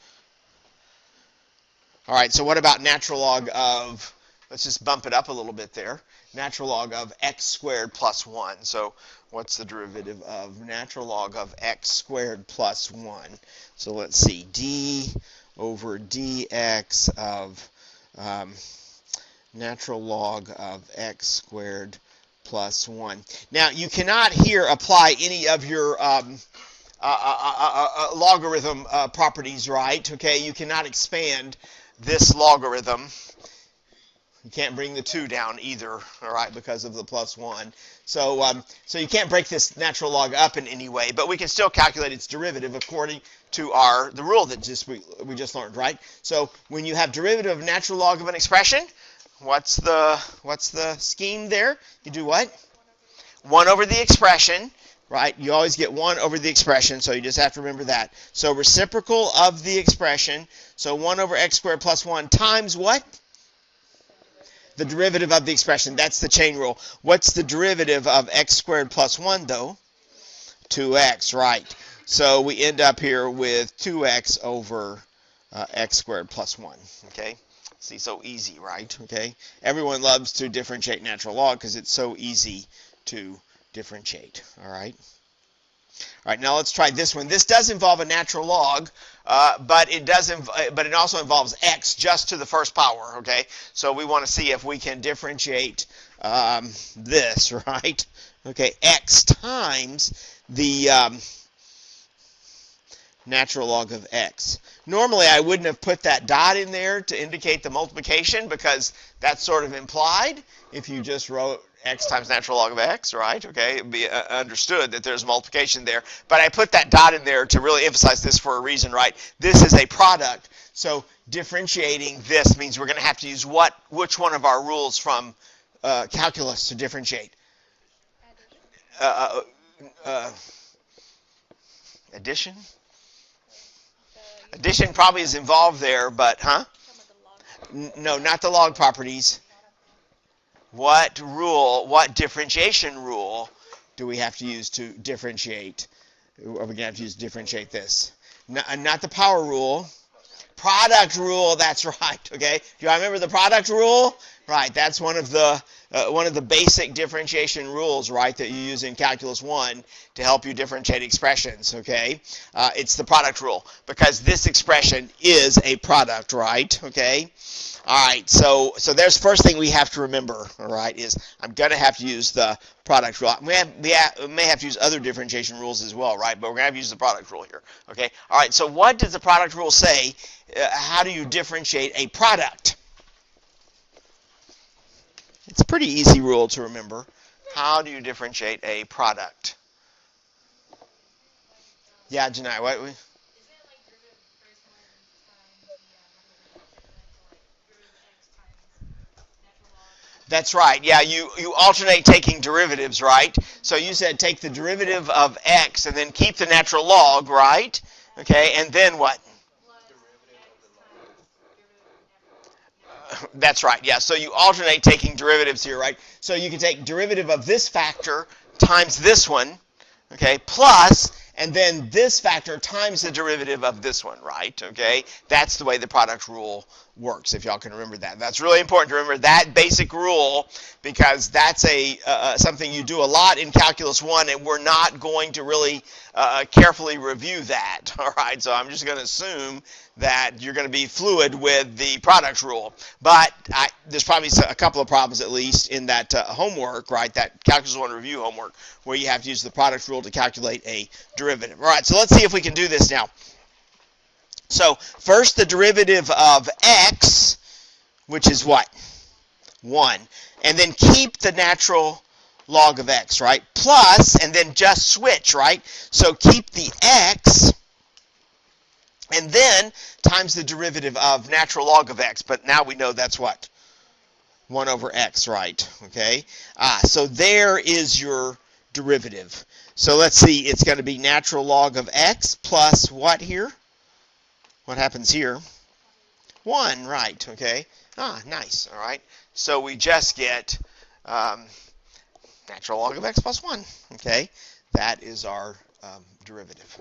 All right, so what about natural log of, let's just bump it up a little bit there, natural log of x squared plus 1. So what's the derivative of natural log of x squared plus 1? So let's see, d over dx of natural log of x squared plus 1. Now, you cannot here apply any of your logarithm properties, right? Okay, you cannot expand this logarithm. You can't bring the 2 down either, all right, because of the plus 1. So you can't break this natural log up in any way, but we can still calculate its derivative according to the rule that we just learned, right? So when you have derivative of natural log of an expression, what's the scheme there? You do what? 1 over the expression, right? You always get 1 over the expression, so you just have to remember that. So reciprocal of the expression, so 1 over x squared plus 1 times what? The derivative of the expression. That's the chain rule. What's the derivative of x squared plus 1, though? 2x, right. So we end up here with 2x over x squared plus 1, okay? See, so easy, right? Okay? Everyone loves to differentiate natural log because it's so easy to differentiate, all right? All right, now let's try this one. This does involve a natural log, but it also involves x just to the first power, okay? So we want to see if we can differentiate this, right? okay, x times the natural log of x. Normally, I wouldn't have put that dot in there to indicate the multiplication because that's sort of implied if you just wrote x times natural log of x, right? Okay, it would be understood that there's multiplication there. But I put that dot in there to really emphasize this for a reason, right? This is a product. So differentiating this means we're going to have to use which one of our rules from calculus to differentiate? Addition? Addition probably is involved there, but, no, not the log properties. What differentiation rule do we have to use to differentiate? Are we going to have to use to differentiate this? Not the power rule. Product rule, that's right, okay? Do you remember the product rule? Right, that's one of the basic differentiation rules, right, that you use in Calculus 1 to help you differentiate expressions, okay? It's the product rule because this expression is a product, right, okay? All right, so there's the first thing we have to remember, all right, is I'm going to have to use the product rule. We may have to use other differentiation rules as well, right, but we're going to have to use the product rule here, okay? All right, so what does the product rule say? How do you differentiate a product? It's a pretty easy rule to remember. How do you differentiate a product? Yeah, Janai, what? That's right. Yeah, you alternate taking derivatives, right? So you said take the derivative of x and then keep the natural log, right? Okay, and then what? That's right, yeah. So you alternate taking derivatives here, right? So you can take derivative of this factor times this one, okay, plus, and then this factor times the derivative of this one, right? Okay, that's the way the product rule works, if y'all can remember that. That's really important to remember that basic rule because that's something you do a lot in Calculus 1, and we're not going to really carefully review that, all right? So I'm just going to assume that you're going to be fluid with the product rule. But there's probably a couple of problems, at least, in that homework, right, that Calculus 1 review homework, where you have to use the product rule to calculate a derivative. All right, so let's see if we can do this now. So first, the derivative of x, which is what? 1. And then keep the natural log of x, right? Plus, and then just switch, right? So keep the x, and then times the derivative of natural log of x. But now we know that's what? 1 over x, right? Okay. So there is your derivative. So let's see. It's going to be natural log of x plus what here? What happens here? 1, right, okay. Nice, all right. So we just get natural log of x plus 1, okay. That is our derivative.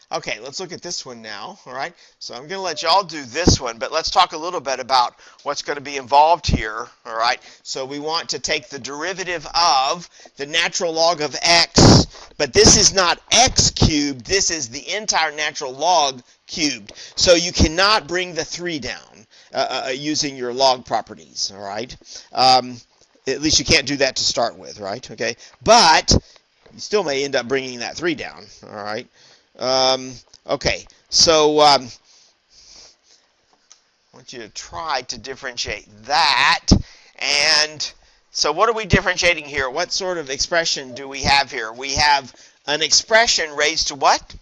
Okay, let's look at this one now, all right? So I'm going to let y'all do this one, but let's talk a little bit about what's going to be involved here, all right? So we want to take the derivative of the natural log of x, but this is not x cubed. This is the entire natural log cubed. So you cannot bring the 3 down using your log properties, all right? At least you can't do that to start with, right? Okay, but you still may end up bringing that 3 down, all right? Okay, so I want you to try to differentiate that. And so what are we differentiating here? What sort of expression do we have here? We have an expression raised to what?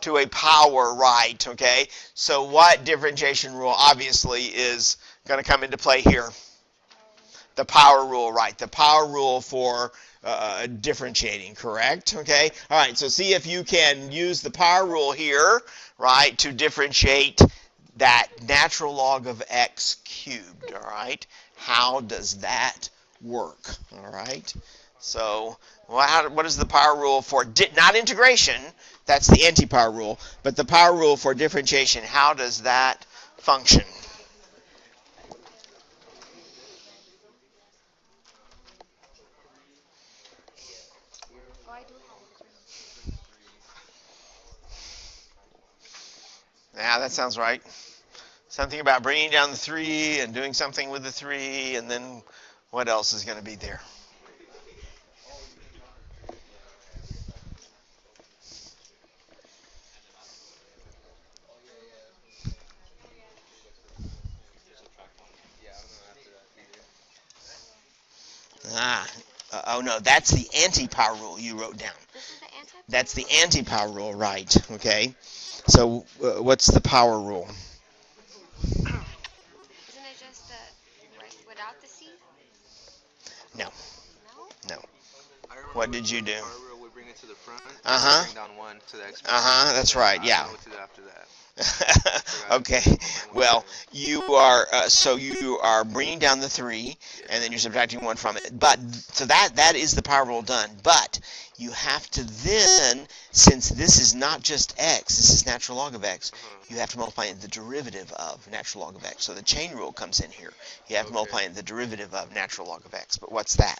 To a power, right, okay? So what differentiation rule obviously is going to come into play here? The power rule, right? The power rule for differentiating, correct? Okay. All right. So see if you can use the power rule here, right, to differentiate that natural log of x cubed. All right. How does that work? All right. So what is the power rule for not integration? That's the anti-power rule. But the power rule for differentiation, how does that function? Yeah, that sounds right. Something about bringing down the 3 and doing something with the 3, and then what else is going to be there? No, that's the anti-power rule you wrote down. This is the anti-power That's the rule? anti-power rule, right? Okay. So what's the power rule? Isn't it just the right without the C? No. No? No. I remember What did you do? Power rule would bring it to the front. Uh-huh. Bring down 1 to the exponent. Uh-huh, that's right, yeah. I don't know what to do after that. Okay, well, you are so you are bringing down the 3, and then you're subtracting 1 from it. But so that is the power rule done. But you have to then, since this is not just x, this is natural log of x, you have to multiply in the derivative of natural log of x. So the chain rule comes in here. You have to multiply in the derivative of natural log of x. But what's that?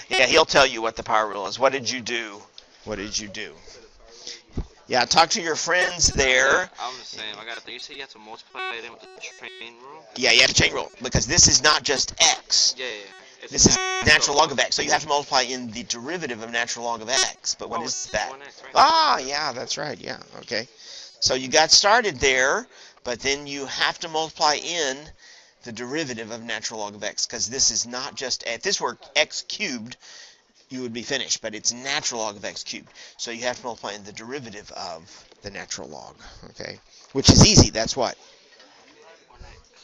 Yeah, he'll tell you what the power rule is. What did you do? What did you do? Yeah, talk to your friends there. I was saying, I got. You said you have to multiply it in with the chain rule. Yeah, you have to chain rule because this is not just x. Yeah. This is natural log of x. So you have to multiply in the derivative of natural log of x. But what is that? 1x, right? Ah, yeah, that's right. Yeah, okay. So you got started there, but then you have to multiply in the derivative of natural log of x because this is not just, if this were x cubed, you would be finished, but it's natural log of x cubed. So you have to multiply in the derivative of the natural log, okay? Which is easy. That's what?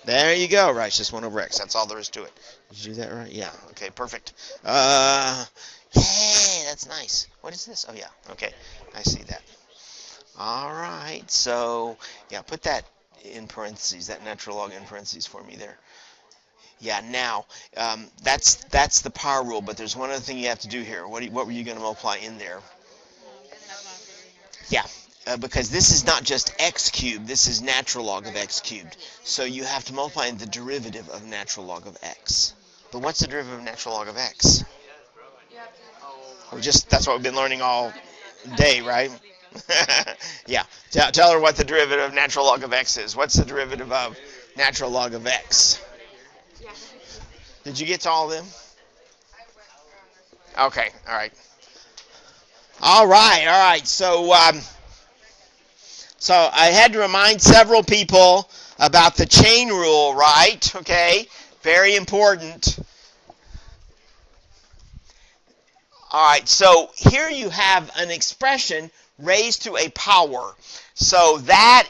There you go. Right, it's just 1 over x. That's all there is to it. Did you do that right? Yeah. Okay, perfect. Yay, that's nice. What is this? Oh, yeah. Okay, I see that. All right, so, yeah, put that in parentheses, that natural log in parentheses for me there. Yeah, now, that's the power rule, but there's one other thing you have to do here. What were you going to multiply in there? Yeah, because this is not just x cubed, this is natural log of x cubed. So you have to multiply in the derivative of natural log of x. But what's the derivative of natural log of x? That's what we've been learning all day, right? Yeah, tell her what the derivative of natural log of x is. What's the derivative of natural log of x? Did you get to all of them? Okay, all right. All right. So I had to remind several people about the chain rule, right? Okay, very important. All right, so here you have an expression raised to a power. So that,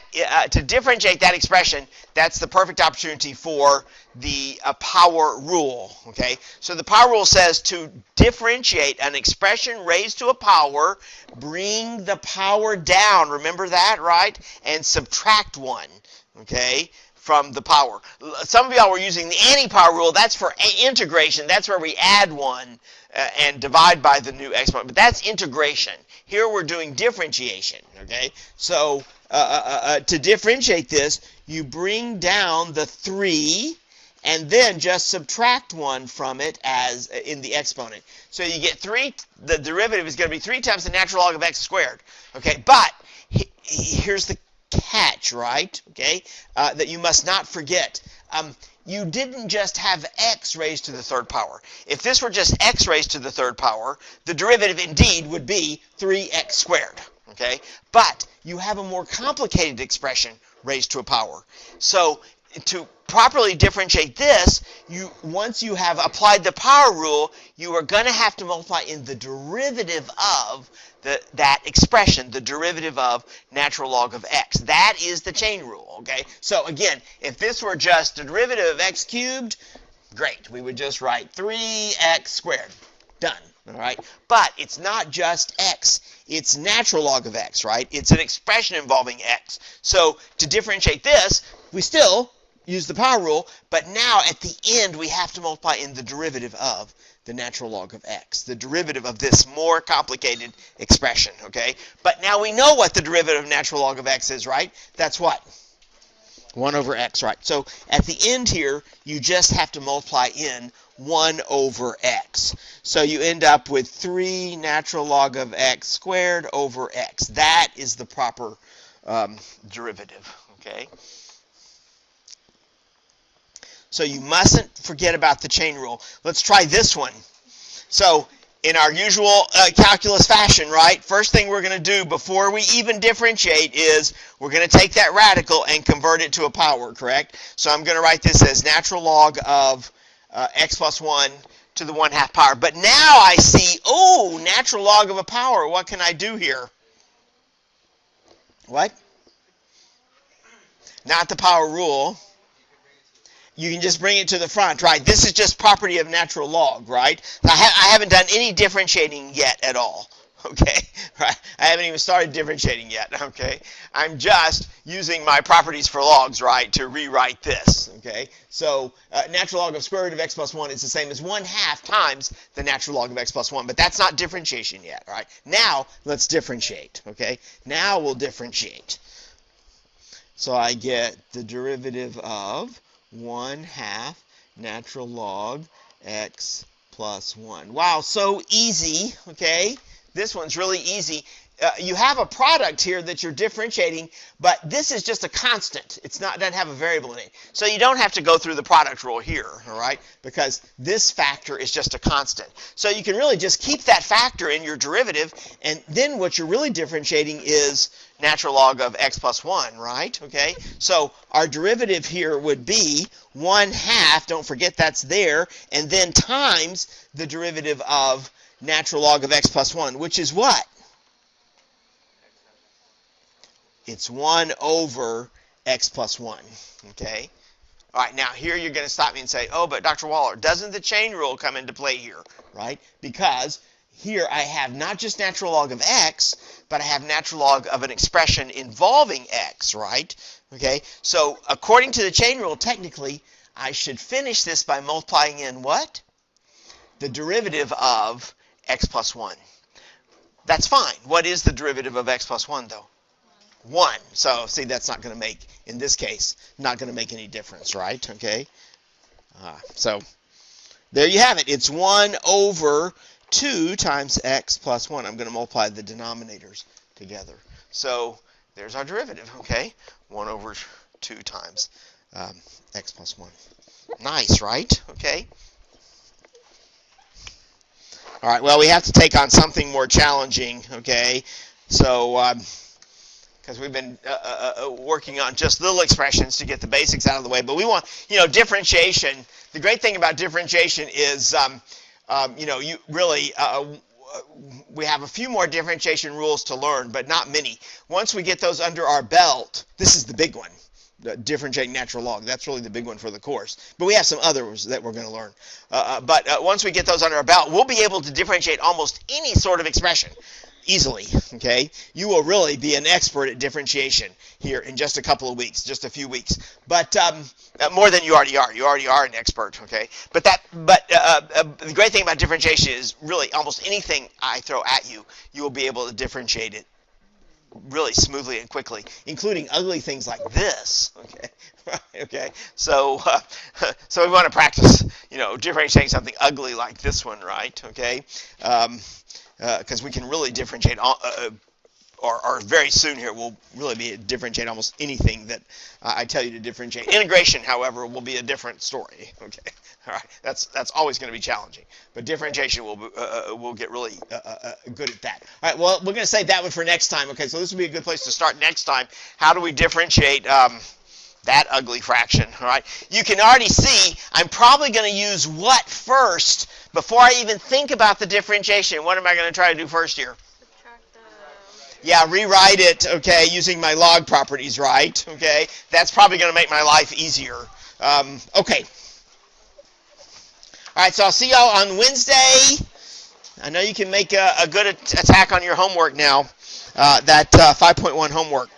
to differentiate that expression, that's the perfect opportunity for the power rule, okay? So the power rule says to differentiate an expression raised to a power, bring the power down, remember that, right? And subtract 1, okay, from the power. Some of y'all were using the anti-power rule. That's for integration. That's where we add 1 and divide by the new exponent. But that's integration. Here we're doing differentiation, okay? So to differentiate this, you bring down the 3 and then just subtract 1 from it as in the exponent. So you get 3, the derivative is going to be 3 times the natural log of x squared. Okay, but here's the catch, right? Okay, that you must not forget. You didn't just have x raised to the third power. If this were just x raised to the third power, the derivative indeed would be 3x squared. Okay, but you have a more complicated expression raised to a power. So to properly differentiate this, once you have applied the power rule, you are going to have to multiply in the derivative of that expression, the derivative of natural log of x. That is the chain rule, okay? So again, if this were just the derivative of x cubed, great. We would just write 3x squared. Done, all right? But it's not just x. It's natural log of x, right? It's an expression involving x. So to differentiate this, we still use the power rule, but now at the end we have to multiply in the derivative of the natural log of x, the derivative of this more complicated expression, okay? But now we know what the derivative of natural log of x is, right? That's what? 1 over x, right? So at the end here, you just have to multiply in 1 over x. So you end up with 3 natural log of x squared over x. That is the proper derivative, okay? So you mustn't forget about the chain rule. Let's try this one. So in our usual calculus fashion, right? First thing we're going to do before we even differentiate is we're going to take that radical and convert it to a power, correct? So I'm going to write this as natural log of x plus 1 to the 1/2 power. But now I see, oh, natural log of a power. What can I do here? What? Not the power rule. You can just bring it to the front, right? This is just property of natural log, right? I haven't done any differentiating yet at all, okay? Right? I haven't even started differentiating yet, okay? I'm just using my properties for logs, right, to rewrite this, okay? So natural log of square root of x plus 1 is the same as 1/2 times the natural log of x plus 1, but that's not differentiation yet, right? Now, let's differentiate, okay? Now we'll differentiate. So I get the derivative of 1/2 natural log x plus 1. Wow, so easy, okay? This one's really easy. You have a product here that you're differentiating, but this is just a constant. It doesn't have a variable in it. So you don't have to go through the product rule here, all right? Because this factor is just a constant. So you can really just keep that factor in your derivative, and then what you're really differentiating is natural log of x plus 1, right? Okay, so our derivative here would be 1/2, don't forget that's there, and then times the derivative of natural log of x plus 1, which is what? It's 1 over x plus 1, okay? All right, now here you're going to stop me and say, oh, but Dr. Waller, doesn't the chain rule come into play here, right? Because here I have not just natural log of x, but I have natural log of an expression involving x, right? Okay, so according to the chain rule, technically, I should finish this by multiplying in what? The derivative of x plus 1. That's fine. What is the derivative of x plus 1, though? 1. So, see, that's not going to make, in this case, not going to make any difference, right? Okay, so there you have it. It's 1 over 2 times x plus 1. I'm going to multiply the denominators together. So there's our derivative, okay? 1 over 2 times x plus 1. Nice, right? Okay. All right, well, we have to take on something more challenging, okay? So, because we've been working on just little expressions to get the basics out of the way. But we want, differentiation. The great thing about differentiation is, you really, we have a few more differentiation rules to learn, but not many. Once we get those under our belt, this is the big one, differentiating natural log. That's really the big one for the course. But we have some others that we're going to learn. But once we get those under our belt, we'll be able to differentiate almost any sort of expression easily, okay? You will really be an expert at differentiation here in just a couple of weeks, just a few weeks. But more than you already are. You already are an expert, okay? But the great thing about differentiation is really almost anything I throw at you, you will be able to differentiate it really smoothly and quickly, including ugly things like this, okay? Okay, so we want to practice, differentiating something ugly like this one, right? Okay, because we can really differentiate, or very soon here we'll really be differentiate almost anything that I tell you to differentiate. Integration, however, will be a different story. Okay, all right, that's always going to be challenging, but differentiation will get really good at that. All right, well, we're going to save that one for next time. Okay, so this will be a good place to start next time. How do we differentiate that ugly fraction? All right, you can already see I'm probably going to use what first before I even think about the differentiation. What am I going to try to do first here? Yeah, rewrite it, okay, using my log properties, right? Okay, that's probably going to make my life easier. Okay. All right, so I'll see y'all on Wednesday. I know you can make a good attack on your homework now, that 5.1 homework.